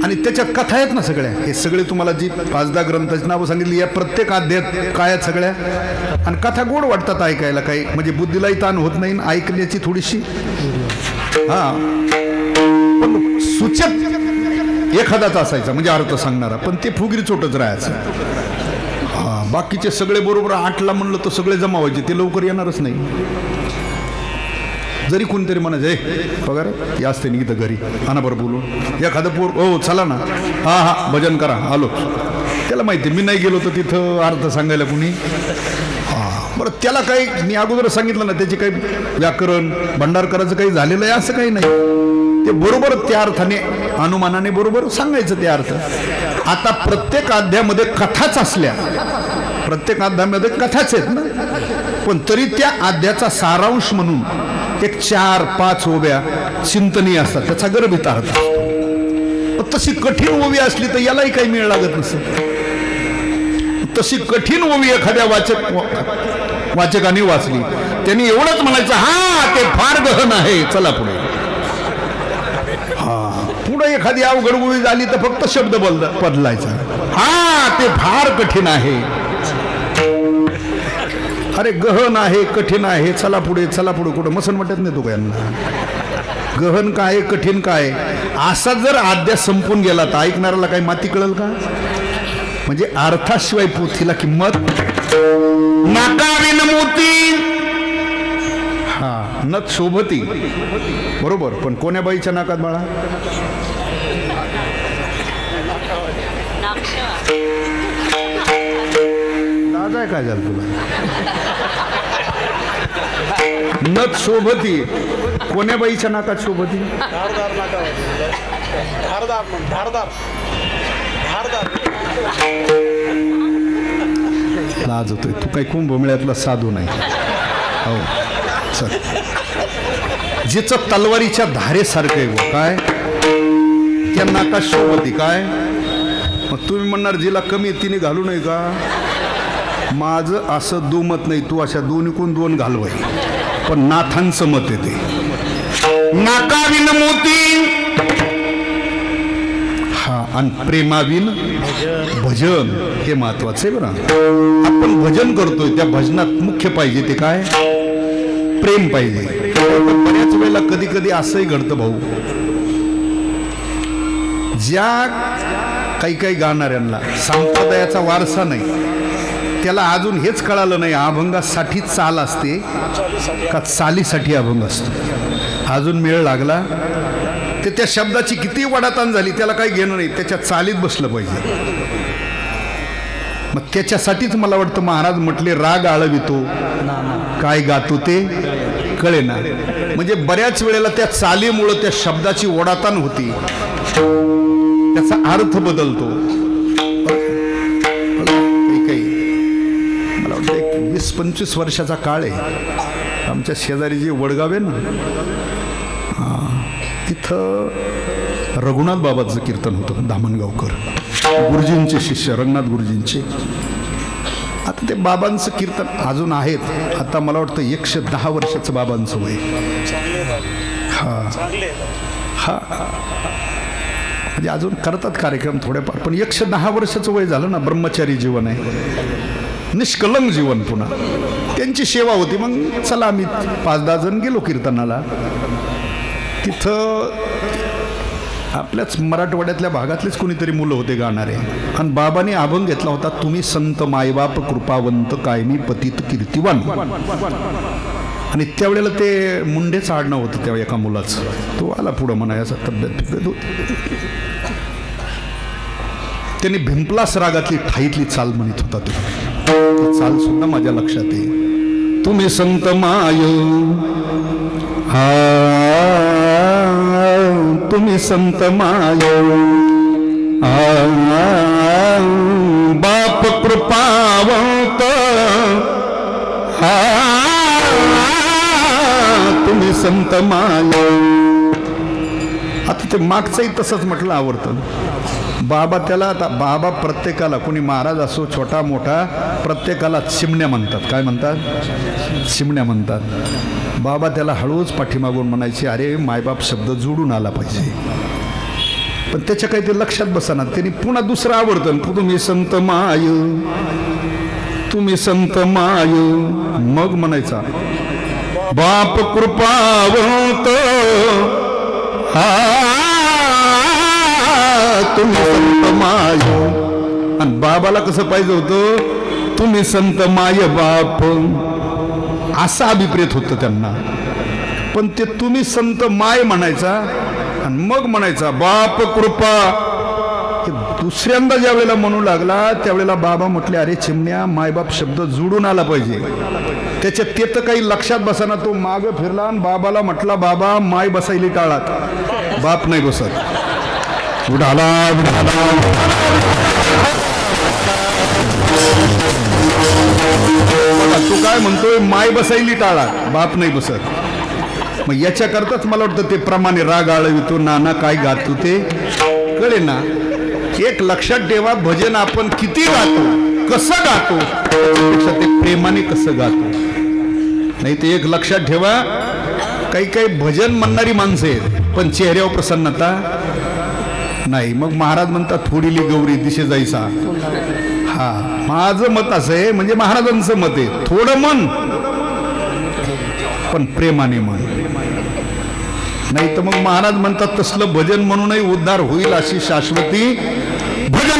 आणि त्याच्यात कथा आहेत ना सगळ्या, हे सगळे तुम्हाला जी 5-10 ग्रंथाची नावं सांगितली, या प्रत्येक अध्यायात काय आहेत सगळ्या. आणि कथा गोड वाटतात ऐकायला, काही म्हणजे बुद्धीलाही ताण होत नाही, ऐकण्याची थोडीशी. हा, पण सूचक एखादाच असायचा, म्हणजे अर्थ सांगणारा, पण ते फुगरी चोटच राहायचं. हा, बाकीचे सगळे बरोबर 8ला म्हणलं तर सगळे जमा व्हायचे, ते लवकर येणारच नाही. जरी कोणतरी म्हणायचं पगार या असते नाही इथं घरी आणा बरं बोलून एखादं पोर हो चला ना हा हा भजन करा आलो त्याला माहिती मी नाही गेलो तर तिथं अर्थ सांगायला कुणी बरं त्याला काही मी अगोदर सांगितलं ना त्याचे काही व्याकरण भंडारकराचं काही झालेलं आहे असं काही नाही ते बरोबर त्या अर्थाने अनुमानाने बरोबर सांगायचं ते अर्थ आता प्रत्येक अध्यायामध्ये कथाच असल्या प्रत्येक अध्यायामध्ये कथाच आहेत ना पण तरी त्या अध्यायाचा सारांश म्हणून एक 4-5 ओव्या चिंतनीय असतात त्याचा गर्भित अर्थ असतो तशी कठीण ओवी असली तर यालाही काही मेळ लागत नसेल तशी कठीण ओवी एखाद्या वाचकाने वाचली त्यांनी एवढंच म्हणायचं हा ते फार गहन आहे चला पुढे पुढे एखादी अवघड ओवी झाली तर फक्त शब्द बदलायचा हा ते फार कठीण आहे अरे गहन आहे कठीण आहे चला पुढे कुठं मसन वाटत नाही तो यांना गहन काय कठीण काय असा जर अध्याय संपून गेला तर ऐकणाऱ्याला काही माती कळेल का म्हणजे अर्थाशिवाय पोथीला किंमत नाकाविन मोती हा नथ शोभती बरोबर पण कोण्या बाईच्या नाकात बाळा लाजाय काय झालं तुला नथ शोभती कोण्या बाईच्या नाकात शोभती लाज होतोय तू काही कुंभमेळ्यातला साधू नाही हो चल जिचं तलवारीच्या धारेसारखं आहे काय त्या नाकात शोभती काय मग तुम्ही म्हणणार जिला कमी तिने घालू नये का माझं असं दुमत नाही तू अशा दोन्हीकून दोन घालवाय पण नाथांचं मत येते नाकाविन मोती हा आणि प्रेमाविन भजन हे महत्वाचं आहे बरं आपण भजन करतोय त्या भजनात मुख्य पाहिजे ते काय प्रेम पाहिजे बऱ्याच वेळेला कधी कधी असंही घडतं भाऊ ज्या काही गाणाऱ्यांना संप्रदायाचा वारसा नाही त्याला अजून हेच कळालं नाही अभंगासाठी चाल असते का चालीसाठी अभंग असतो अजून मेळ लागला ते त्या शब्दाची किती वडाताण झाली त्याला काही घेणं नाही त्याच्या चालीत बसलं पाहिजे मग त्याच्यासाठीच मला वाटतं महाराज म्हटले राग आळवितो काय गातो ते कळेना म्हणजे बऱ्याच वेळेला त्या चालीमुळं त्या शब्दाची ओढाताण होती त्याचा अर्थ बदलतो काही मला वाटतं एक 20-25 वर्षाचा काळ आहे आमच्या शेजारी जे वडगाव आहे ना तिथं रघुनाथ बाबाचं कीर्तन होतं दामणगावकर गुरुजींचे शिष्य रंगनाथ गुरुजींचे आता ते बाबांचं कीर्तन अजून आहेत आता मला वाटतं 110 वर्षाचं बाबांचं वय हा म्हणजे अजून करतात कार्यक्रम थोडेफार पण 110 वर्षाचं वय झालं ना ब्रह्मचारी जीवन आहे निष्कलंक जीवन पुन्हा त्यांची सेवा होती मग चला आम्ही 5-10 जण गेलो कीर्तनाला तिथं आपल्याच मराठवाड्यातल्या भागातलेच कोणीतरी मुलं होते गाणारे आणि बाबांनी अभंग घेतला होता तुम्ही संत मायबाप कृपावंत कायमी पतित कीर्तिवान आणि त्यावेळेला ते मुंडेच आडनाव होतं तेव्हा एका मुलाचं तो आला पुढं म्हणायचा तब्येत होती त्यांनी भिंपलास रागातली ठाईतली चाल म्हणत होता तो चाल सुद्धा माझ्या लक्षात आहे तुम्ही संत माय तुम्ही संत माय बाप कृपावंत तुम्ही संत माय आता ते मागचंही तसंच म्हटलं आवडतं बाबा त्याला आता बाबा प्रत्येकाला कोणी महाराज असो छोटा मोठा प्रत्येकाला चिमण्या म्हणतात काय म्हणतात चिमण्या म्हणतात बाबा त्याला हळूच पाठीमागून म्हणायचे अरे मायबाप शब्द जोडून आला पाहिजे पण त्याच्या काही ते लक्षात बसणार त्यांनी पुन्हा दुसरं आवडतं तुम्ही संत माय तुम्ही संत माय मग म्हणायचा बाप कृपावंत तुम्ही संत माय आणि बाबाला कसं पाहिजे होतं तुम्ही संत माय बाप असा अभिप्रेत होतं त्यांना पण ते तुम्ही संत माय म्हणायचा आणि मग म्हणायचा बाप कृपा. दुसऱ्यांदा ज्या वेळेला म्हणू लागला त्यावेळेला बाबा म्हटले अरे चिमण्या मायबाप शब्द जोडून आला पाहिजे. त्याच्यात ते तर काही लक्षात बसाना. तो माग फिरला आणि बाबाला म्हटला बाबा माय बसायली टाळात, बाप नाही बसत. उडाला तू काय म्हणतोय माय बसायली टाळात, बाप नाही बसत. मग याच्याकरताच मला वाटतं ते प्रमाणे राग आळवितो नाना काय गातो ते कळे ना. एक लक्षात ठेवा भजन आपण किती गातो कसं गातो त्यापेक्षा ते प्रेमाने कसं गातो. नाही ते एक लक्षात ठेवा काही काही भजन म्हणणारी माणसं आहेत पण चेहऱ्यावर प्रसन्नता नाही. मग महाराज म्हणतात थोडीली गौरी दिशे जायचा. हा माझं मत असं आहे म्हणजे महाराजांचं मत आहे थोडं मन पण प्रेमाने मन. नाही तर मग महाराज म्हणतात तसलं भजन म्हणूनही उद्धार होईल अशी शाश्वती भजन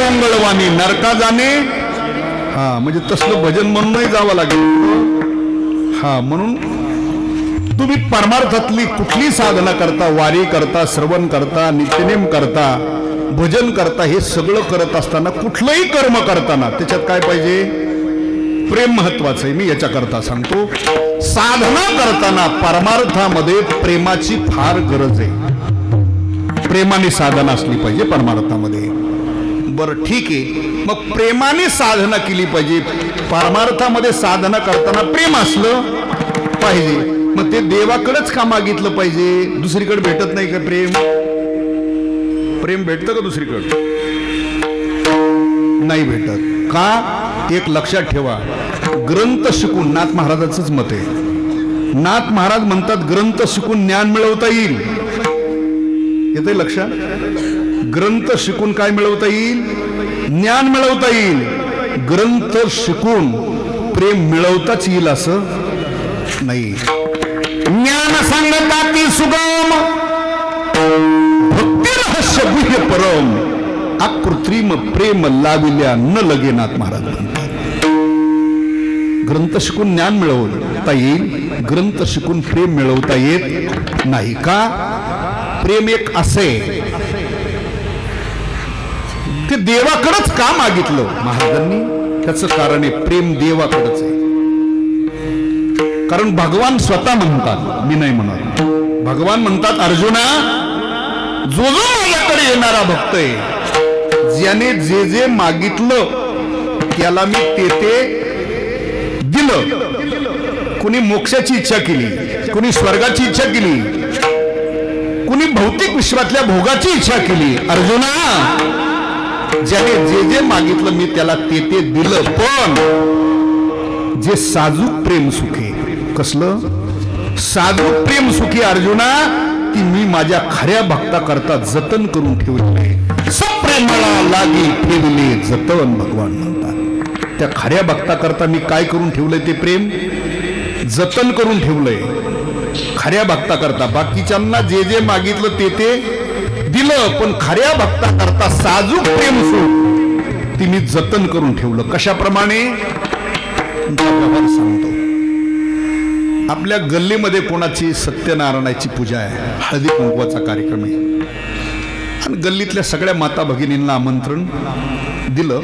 मंगळवाणी नरका जाणे. हा म्हणजे तसलं भजन म्हणूनही जावं लागेल. हा म्हणून तुम्ही परमार्थातली कुठली साधना करता वारी करता श्रवण करता नित्यनेम करता भजन करता हे सगळं करत असताना कुठलंही कर्म करताना त्याच्यात काय पाहिजे प्रेम महत्वाचं आहे. मी याच्याकरता सांगतो साधना करताना परमार्थामध्ये प्रेमाची फार गरज आहे. प्रेमाने साधना असली पाहिजे परमार्थामध्ये. बरं ठीक आहे मग प्रेमाने साधना केली पाहिजे. परमार्थामध्ये साधना करताना प्रेम असलं पाहिजे. मग ते देवाकडेच का मागितलं पाहिजे दुसरीकडे भेटत नाही का प्रेम. प्रेम भेटतं का दुसरीकडे नाही भेटत का. एक लक्षात ठेवा ग्रंथ शिकून नाथ महाराजांचंच मत आहे. नाथ महाराज म्हणतात ग्रंथ शिकून ज्ञान मिळवता येईल. येतंय लक्षात. ग्रंथ शिकून काय मिळवता येईल ज्ञान मिळवता येईल. ग्रंथ शिकून प्रेम मिळवताच येईल असं नाही. ज्ञान सांगताती सुगम भक्ती रहस्य गुह्य परम अकृत्रिम प्रेम लाविल्या न लगे. नाथ महाराज म्हणतात ग्रंथ शिकून ज्ञान मिळवता येईल ग्रंथ शिकून प्रेम मिळवता येत नाही. का प्रेम एक असे ते देवाकडच का मागितलं महाराजांनी त्याचं कारण आहे प्रेम देवाकडच आहे. कारण भगवान स्वतः म्हणतात मी नाही म्हणत. भगवान म्हणतात अर्जुना जो जो माझ्याकडे येणारा भक्त आहे ज्याने जे जे मागितलं त्याला मी ते दिलं. कुणी मोक्षाची इच्छा केली कुणी स्वर्गाची इच्छा केली कुणी भौतिक विश्वातल्या भोगाची इच्छा केली. अर्जुना ज्याने जे जे मागितलं मी त्याला ते दिलं. पण जे साजूक प्रेम सुखी कसलं साजूक प्रेम सुखी अर्जुना ती मी माझ्या खऱ्या भक्ता करता जतन करून ठेवले. सप्रेमाला लागी ठेवले जतन भगवान म्हणतात. त्या खऱ्या भक्ता करता मी काय करून ठेवलंय ते प्रेम जतन करून ठेवलंय खऱ्या भक्ता करता. बाकीच्यांना जे जे मागितलं ते दिलं पण खऱ्या भक्ता करता साजूक प्रेम सुख ती मी जतन करून ठेवलं. कशाप्रमाणे सांगतो. आपल्या गल्लीमध्ये कोणाची सत्यनारायणाची पूजा आहे हळदी कुंकवाचा कार्यक्रम आहे आणि गल्लीतल्या सगळ्या माता भगिनींना आमंत्रण दिलं.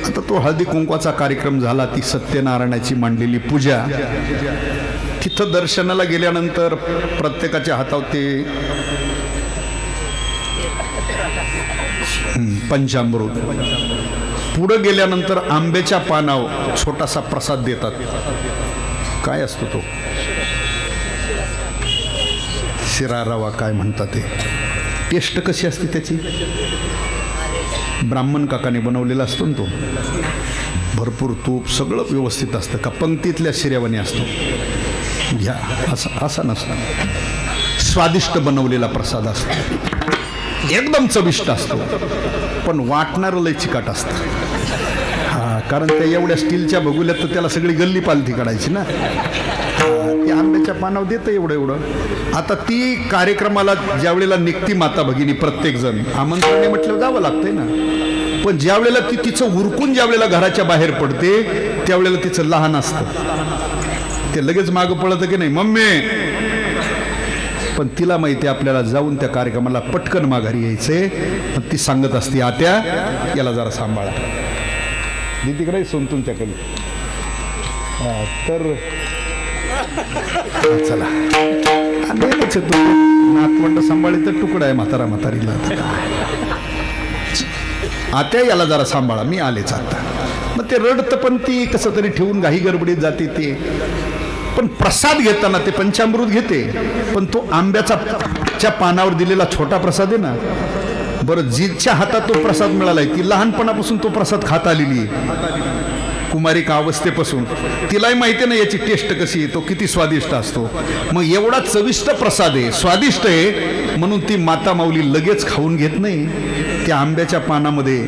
आता तो हळदी कुंकवाचा कार्यक्रम झाला ती सत्यनारायणाची मांडलेली पूजा. तिथं दर्शनाला गेल्यानंतर प्रत्येकाच्या हातावर ते पंचामृत पुढे गेल्यानंतर आंब्याच्या पानावर छोटासा प्रसाद देतात. काय असतो तो शिरा रवा काय म्हणतात ते, टेस्ट कशी असते त्याची? ब्राह्मण काकाने बनवलेला असतो ना तो, भरपूर तूप सगळं व्यवस्थित असतं का पंक्तीतल्या शिऱ्यावानी असतो. घ्या, असा नसतं. स्वादिष्ट बनवलेला प्रसाद असतो, एकदम चविष्ट असतो, पण वाटणारं लय चिकाट असतं. हां, कारण त्या एवढ्या स्टीलच्या बघुल्यात तर त्याला सगळी गल्ली पालथी काढायची ना. ते आंब्याच्या पानावर देतं एवढं. आता ती कार्यक्रमाला ज्यावेळेला निघती माता भगिनी प्रत्येक जण आमंत्रणे म्हटलं जावं लागतंय ना, पण ज्यावेळेला ती तिचं उरकून ज्यावेळेला घराच्या बाहेर पडते त्यावेळेला तिचं लहान असतं, ते लगेच मागं पळतं की नाही मम्मी, पण तिला माहिती आपल्याला जाऊन त्या कार्यक्रमाला पटकन माघारी यायचंय. पण ती सांगत असते आत्या याला जरा सांभाळा, दीदीकडे सोन तुमच्याकडे. तर चला तू नातवंड सांभाळी तर तुकडा आहे म्हातारीला. आत्या याला जरा सांभाळा, मी आलेच आता. मग ते रडतं, पण ती कसं तरी ठेवून घाई गडबडीत जाते. ते पण प्रसाद घेताना ते पंचामृत घेते, पण तो आंब्याच्या पानावर दिलेला छोटा प्रसाद आहे ना. बरं, जिच्या हातात तो प्रसाद मिळालाय ती लहानपणापासून तो प्रसाद खात आलेली आहे, कुमारिका अवस्थेपासून. तिलाही माहिती नाही याची टेस्ट कशी आहे, तो किती स्वादिष्ट असतो. मग एवढा चविष्ट प्रसाद आहे, स्वादिष्ट आहे, म्हणून ती माता माऊली लगेच खाऊन घेत नाही. त्या आंब्याच्या पानामध्ये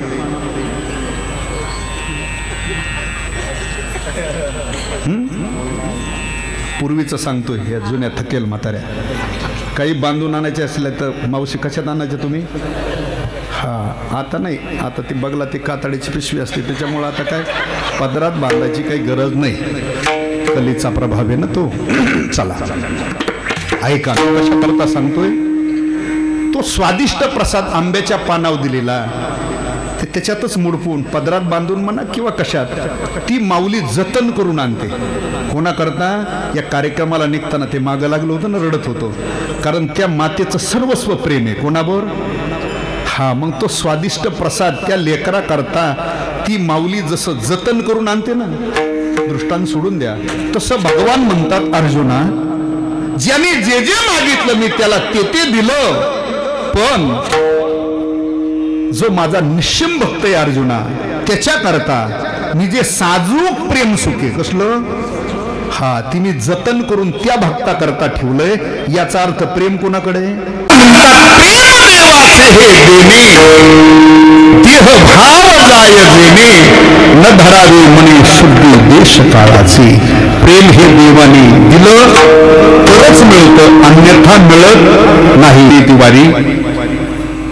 पूर्वीचं सांगतोय, या जुन्या थकेल म्हाताऱ्या काही बांधून आणायचे असले तर मावशी कशात आणायचे तुम्ही? हां, आता नाही, आता ती बघला ती कातडीची पिशवी असते, त्याच्यामुळं आता काय पदरात बांधायची काही गरज नाही. कलीचा प्रभाव आहे ना तो. चला ऐका कशा करता सांगतोय. तो स्वादिष्ट प्रसाद आंब्याच्या पानावर दिलेला ते त्याच्यातच मुडपून पदरात बांधून म्हणा किंवा कशात ती माऊली जतन करून आणते. कोणाकरता? या कार्यक्रमाला निघताना ते मागं लागलं होतं ना, रडत होतं, कारण त्या मातेचं सर्वस्व प्रेम आहे कोणाबरोबर. हा, मग तो स्वादिष्ट प्रसाद त्या लेकरा करता ती माऊली जसं जतन करून आणते ना, दृष्टांत सोडून द्या. तसं भगवान म्हणतात अर्जुना, ज्याने जे जे मागितलं मी त्याला ते दिलं, पण जो माझा निश्चिम भक्त आहे अर्जुना त्याच्या करता मी जे साजूक प्रेम सुखे कसलं, हा तिने जतन करून त्या भक्ता करता ठेवलंय. याचा अर्थ प्रेम कोणाकडे? देह भाव जाय जेणे न धरावे मनी शुद्धी देश काळाची. प्रेम हे देवाने दिलं तरच मिळतं, अन्यथा मिळत नाही. ती वारी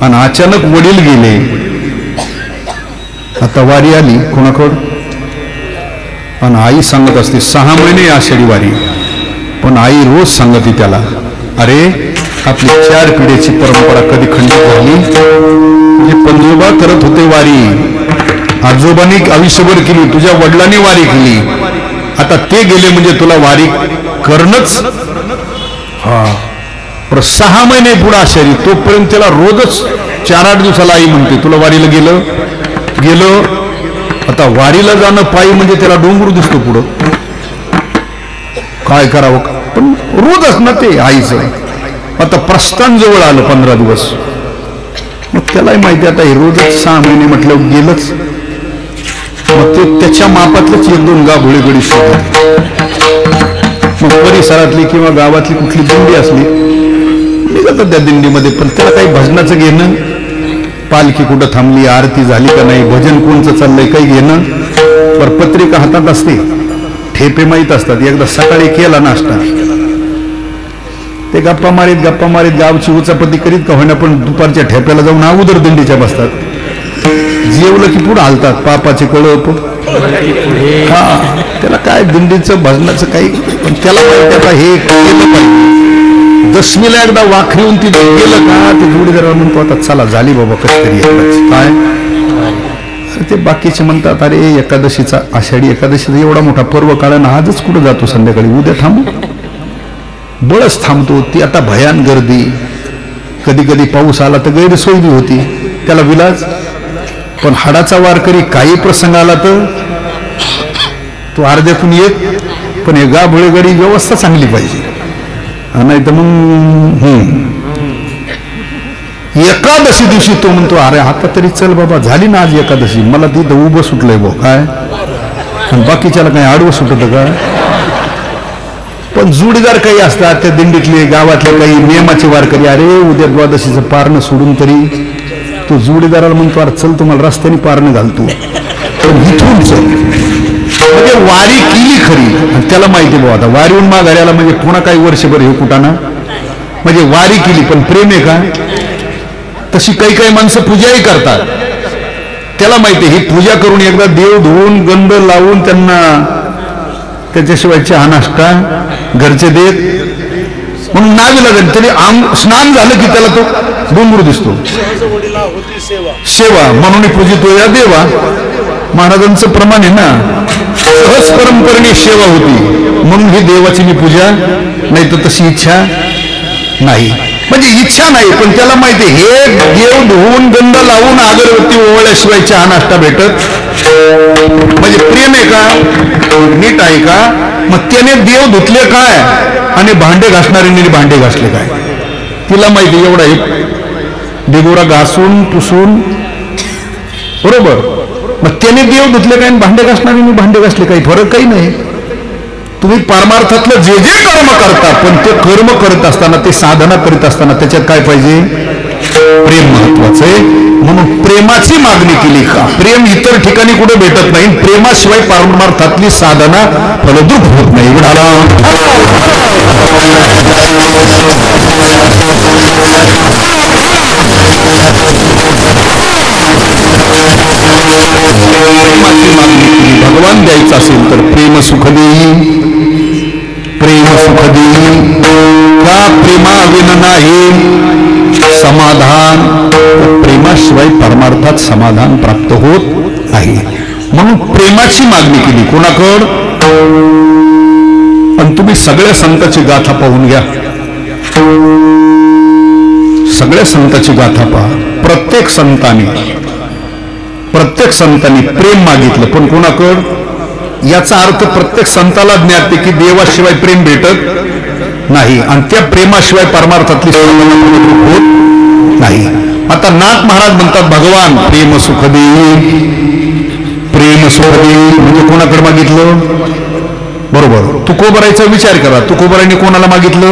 आणि अचानक वडील गेले. आता वारी आली कोणाकडं, आणि आई सांगत असते 6 महिने आषाढी वारी. पण आई रोज सांगते त्याला, अरे आपली 4 पिढीची परंपरा कधी खंडित झाली? म्हणजे पंजोबा करत होते वारी, आजोबांनी आयुष्यभर केली, तुझ्या वडिलांनी वारी केली, आता ते गेले म्हणजे तुला वारी करणंच. हा, 6 महिने पुढे आषाढी, तोपर्यंत त्याला रोजच 4-8 दिवसाला आई म्हणते तुला वारीला गेलो. आता वारीला जाणं पायी म्हणजे त्याला डोंगर दिसतो पुढं, काय करावं, पण रोजच ना ते आईचं. आता प्रस्थान जवळ आलं 15 दिवस, मग त्यालाही माहिती आता हे रोजच 6 महिने म्हटलं गेलंच. मग ते त्याच्या मापातलंच 1-2 गाभोळी गडी शोधत, मग परिसरातली किंवा गावातली कुठली दिंडी असली निघतात त्या दिंडीमध्ये. पण त्याला काही भजनाचं घेणं, पालखी कुठं थांबली, आरती झाली का नाही, भजन कोणचं चाललंय काही घेणं. पर पत्रिका हातात असते, ठेपे माहीत असतात. एकदा सकाळी केला नाश्ता, ते गप्पा मारीत गावची उचापती करीत का होईना, पण दुपारच्या ठेप्याला जाऊन अगोदर दिंडीच्या बसतात. जेवलं की पुढे हालतात, पापाचे कळप. हा, त्याला काय दिंडीचं भजनाचं काही, पण त्याला माहिती आता हे केलं पाहिजे. दशमीला एकदा वाखरीहून ती गेलं का ते जोडीदार म्हणतो आता चला झाली बाबा कशी तरी काय. अरे ते बाकीचे म्हणतात अरे एकादशीचा, आषाढी एकादशीचा एवढा मोठा पर्व काढायला आजच कुठं जातो संध्याकाळी, उद्या थांबू. बळच थांबतो. ती आता भयान गर्दी, कधी कधी पाऊस आला तर गैरसोय बी होती, त्याला विलाज. पण हाडाचा वारकरी काही प्रसंग आला तर तो अर्ध्यातून येत, पण हे गाभोळे गडी व्यवस्था चांगली पाहिजे. नाही तर मग एकादशी दिवशी तो म्हणतो अरे आता तरी चल बाबा, झाली ना आज एकादशी, मला तिथं उभं सुटलंय भाऊ काय, आणि बाकीच्याला काही आडवं सुटत का. पण जोडीदार काही असतात त्या दिंडीतले गावातले काही नियमाचे वारकरी, अरे उद्या द्वादशीचं पारणं सोडून तरी तो जोडीदाराला म्हणतो अरे चल तुम्हाला रस्त्याने पारणं घालतो, पण इथून चल. म्हणजे वारी केली खरी, आणि त्याला माहिती भाऊ आता वारीहून माघाऱ्याला म्हणजे पुन्हा काही वर्षभर हे कुठाना, म्हणजे वारी केली पण प्रेम आहे का. तशी काही काही माणसं पूजाही करतात, त्याला माहिती ही पूजा करून एकदा देव धुवून गंध लावून त्यांना त्याच्याशिवाय चहा नाश्ता घरचे देत, म्हणून नाविलाज तरी स्नान झालं की त्याला तो डोंगर दिसतो. सेवा म्हणून पूजितो या देवा. महाराजांचं प्रमाण आहे ना, सहज परंपरेने सेवा होती म्हणून ही देवाची मी पूजा, नाही तर तशी इच्छा नाही. म्हणजे इच्छा नाही, पण त्याला माहिती हे देव धुवून गंध लावून अगरबत्ती ओवळल्याशिवाय चहा नाश्ता भेटत. म्हणजे प्रेम आहे का, नीट आहे का. मग त्याने देव धुतले काय आणि भांडे घासणाऱ्यांनी भांडे घासले काय, तिला माहिती. एवढा एक दिगोरा घासून पुसून बरोबर, मग त्याने देव धुतले काय आणि भांडे घासणाऱ्यांनी भांडे घासले काही फरक काही नाही. तुम्ही परमार्थातलं जे जे कर्म करता, पण ते कर्म करत असताना, ते साधना करीत असताना त्याच्यात काय पाहिजे, प्रेम महत्वाचं आहे. म्हणून प्रेमाची मागणी केली का. प्रेम इतर ठिकाणी कुठे भेटत नाही, प्रेमाशिवाय परमार्थातली साधना फलद्रूप होत नाही. प्रेमाची मागणी केली. भगवान द्यायचा असेल तर प्रेम सुख देई, प्रेम सुख देई का प्रेमाविन नाही समाधान. प्रेमाशिवाय परमार्थात समाधान प्राप्त होत नाही. म्हणून प्रेमाची मागणी केली कोणाकड. आणि तुम्ही सगळ्या संतांची गाथा पाहून घ्या, सगळ्या संतांची गाथा पहा. प्रत्येक संतांनी प्रेम मागितलं, पण कोणाकड. याचा अर्थ प्रत्येक संताला ज्ञात की देवाशिवाय प्रेम भेटत नाही, आणि त्या प्रेमाशिवाय परमार्थातली होत नाही. आता नाथ महाराज म्हणतात भगवान प्रेम सुख देई, प्रेम सुख देई म्हणजे कोणाकडे मागितलं. बरोबर, तुकोबरायचा विचार करा, तुकोबरायने कोणाला मागितलं.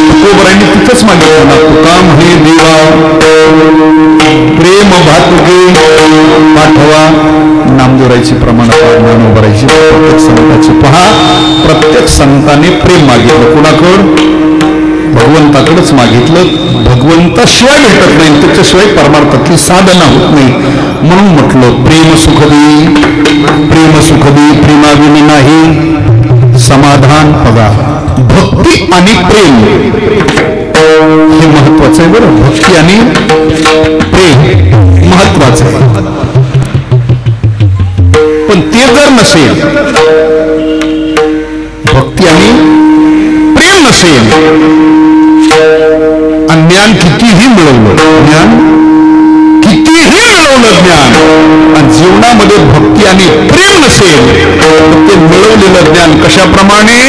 तुकोबरांनी तिथंच मागितलं, तुका म्हणे देवा प्रेम भातुके पाठवा. नामदेवरायची प्रमाण ज्ञानोबरायची प्रत्येक संतांची पहा. प्रत्येक संतांनी प्रेम मागितलं कोणाकड, भगवंताकडेच मागितलं. भगवंताशिवाय भेटत नाही, त्याच्याशिवाय परमार्थातली साधना होत नाही. म्हणून म्हटलं प्रेम सुख देई, प्रेम सुख देई प्रेमाविन नाही समाधान. बघा भक्ती आणि प्रेम हे महत्वाचं आहे. बरं, भक्ती आणि प्रेम महत्वाचं आहे. पण ते जर नसेल, भक्ती आणि प्रेम नसेल, आणि ज्ञान कितीही मिळवलं, ज्ञान मिळवलेलं ज्ञान आणि जीवनामध्ये भक्ती आणि प्रेम नसेल तर ते मिळवलेलं ज्ञान कशाप्रमाणे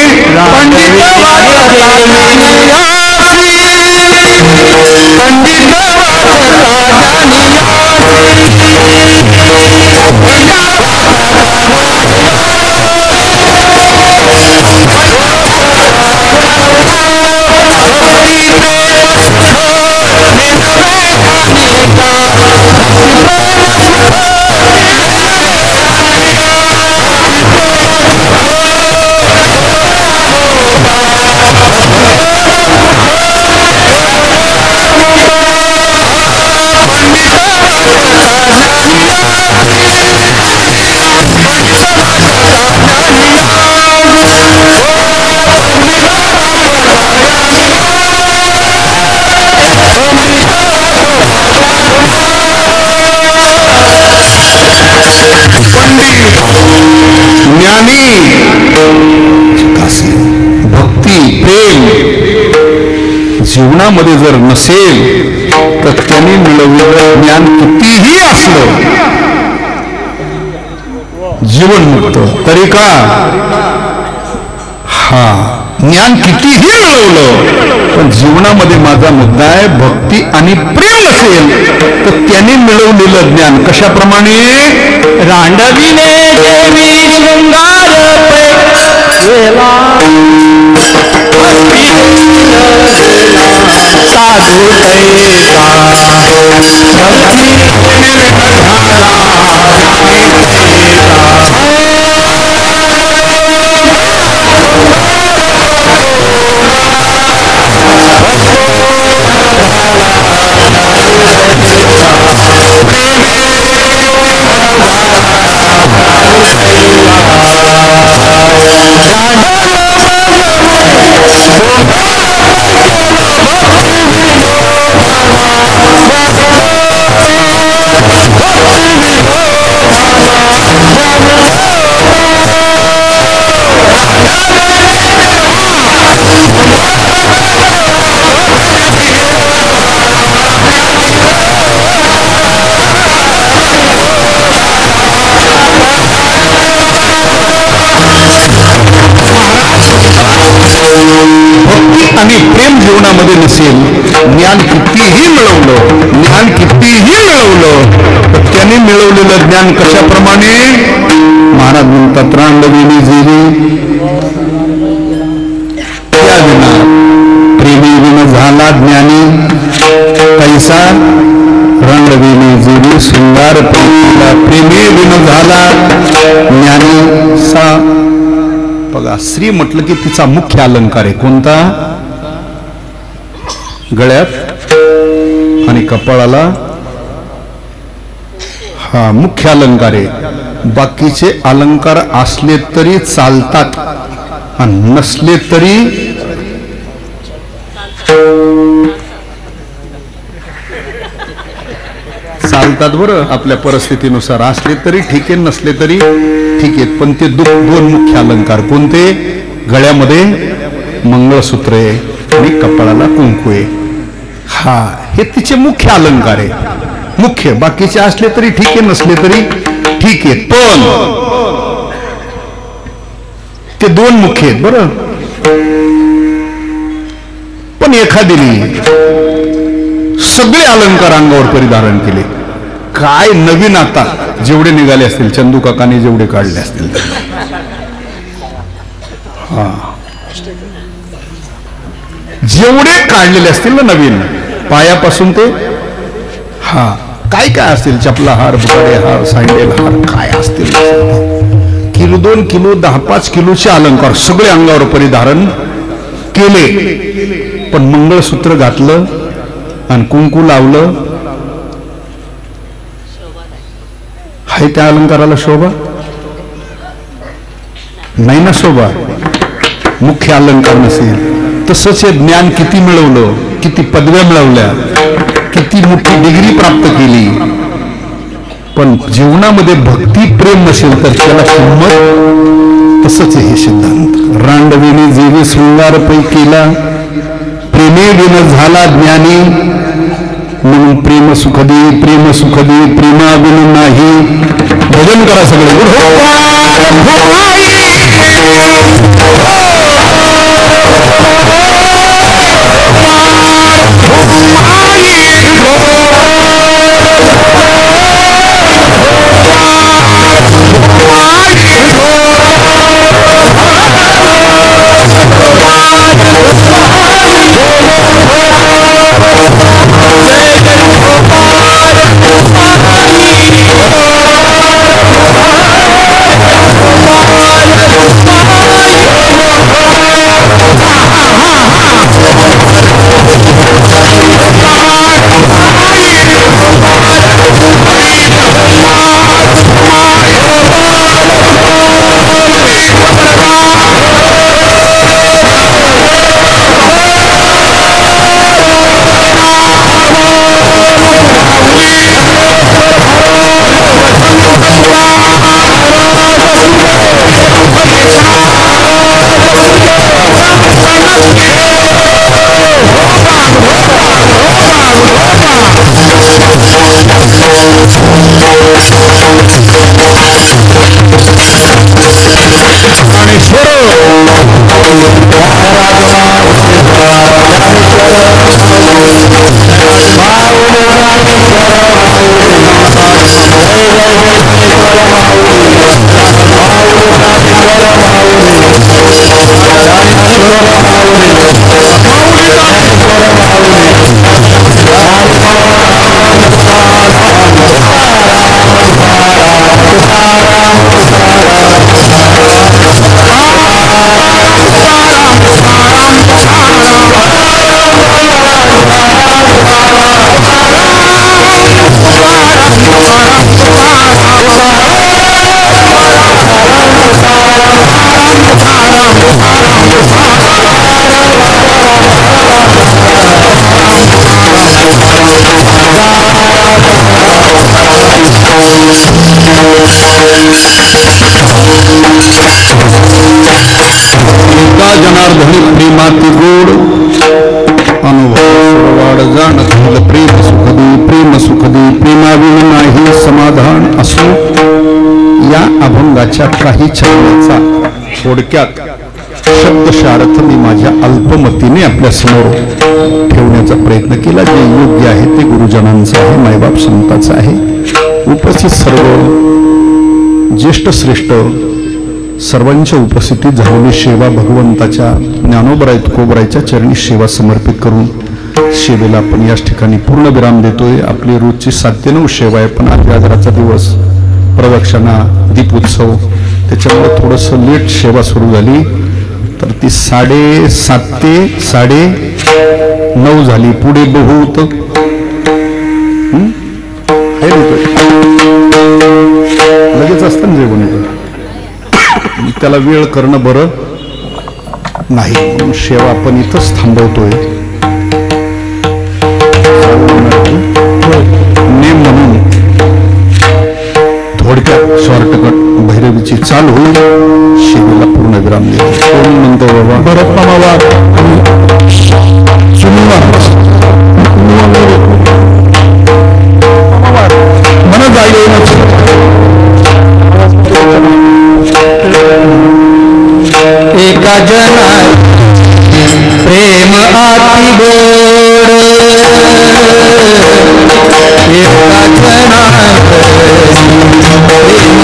ज्ञानी भक्ती प्रेम जीवनामध्ये जर नसेल तर त्यांनी मिळवलेलं ज्ञान कितीही असलं जीवनमुक्त तरी का हा ज्ञान कितीही मिळवलं पण जीवनामध्ये माझा मुद्दा आहे भक्ती आणि प्रेम असेल तर त्याने मिळवलेलं ज्ञान कशाप्रमाणे रांडविने देवी शृंगार साधू आणि प्रेम जीवनामध्ये नसेल ज्ञान कितीही मिळवलं तर त्याने मिळवलेलं ज्ञान कशाप्रमाणे महाराज म्हणतात रांडविनी जिरी त्या विना प्रेमी विन झाला ज्ञानी कैसा रांडविनी जिरी शृंगार प्रेमी विन झाला ज्ञानी सा बघा स्त्री म्हटलं की तिचा मुख्य अलंकार आहे कोणता गळ्यात आणि कपाळाला हा मुख्य अलंकार आहे बाकीचे अलंकार असले तरी चालतात आणि नसले तरी चालतात बरं आपल्या परिस्थितीनुसार असले तरी ठीक आहे नसले तरी ठीक आहेत पण ते दोन मुख्य अलंकार कोणते गळ्यामध्ये मंगळसूत्र आहे आणि कपाळाला कुंकू आहे हा हे तिचे मुख्य अलंकार आहे मुख्य बाकीचे असले तरी ठीक आहे नसले तरी ठीक आहे पण ते दोन मुख्य आहेत बरं पण एखादीने सगळे अलंकार अंगावर परिधारण केले काय नवीन आता जेवढे निघाले असतील चंदू काकाने जेवढे काढले असतील हा जेवढे काढलेले असतील ना नवीन पायापासून ते हा काय काय असतील चपला हार बुटाडे हार सँडल हार काय असतील किलो 2 किलो 10-5 किलोचे अलंकार सगळे अंगावर परिधारण केले पण मंगळसूत्र घातलं आणि कुंकू लावलं हाय त्या अलंकाराला शोभा नाही ना शोभा मुख्य अलंकार नसेल तसंच हे ज्ञान किती मिळवलं किती पदव्या मिळवल्या किती मोठी डिग्री प्राप्त केली पण जीवनामध्ये भक्ती प्रेम नसेल तर त्याला किंमत तसंच हे सिद्धांत रांडविनी जीवी शृंगार पै केला प्रेमे विन झाला ज्ञानी म्हणून प्रेम सुखदी प्रेमा बिन नाही. भजन करा सगळे. जनार्दनी प्रेमाती गोड अनुभव वाढ जाण प्रेम सुखदी प्रेमाविन नाही समाधान असो. या अभंगाच्या काही चरणाचा थोडक्यात शब्दशार्थ मी माझ्या अल्पमतीने आपल्या समोर ठेवण्याचा प्रयत्न केला. जे योग्य आहे ते गुरुजनांचं आहे, मायबाप संतांचं आहे. उपस्थित सर्व ज्येष्ठ श्रेष्ठ सर्वांच्या उपस्थितीत झालेली सेवा भगवंताच्या ज्ञानोबराय तुकोबरायच्या चरणी सेवा समर्पित करून सेवेला आपण याच ठिकाणी पूर्ण विराम देतोय. आपली रोजची 7 ते 9 सेवा आहे, पण आज आजाराचा दिवस, प्रदक्षिणा, दीपोत्सव, त्याच्यामुळे थोडंसं लेट सेवा सुरू झाली. तर ती 7:30 ते 9:30 झाली. पुढे बहुत लगेच असतं जेवण येतं, त्याला वेळ करणं बरं नाही. म्हणून सेवा आपण इथंच थांबवतोय. नेम म्हणून थोडक्यात शॉर्टकट भैरवीची चाल होईल. सेवेला पूर्ण विराम देतो. कोण म्हणतो बाबा बरं बाबा मला जायला एका जना प्रेम आती गोड, एका जना प्रेम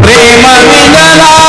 प्रेम विना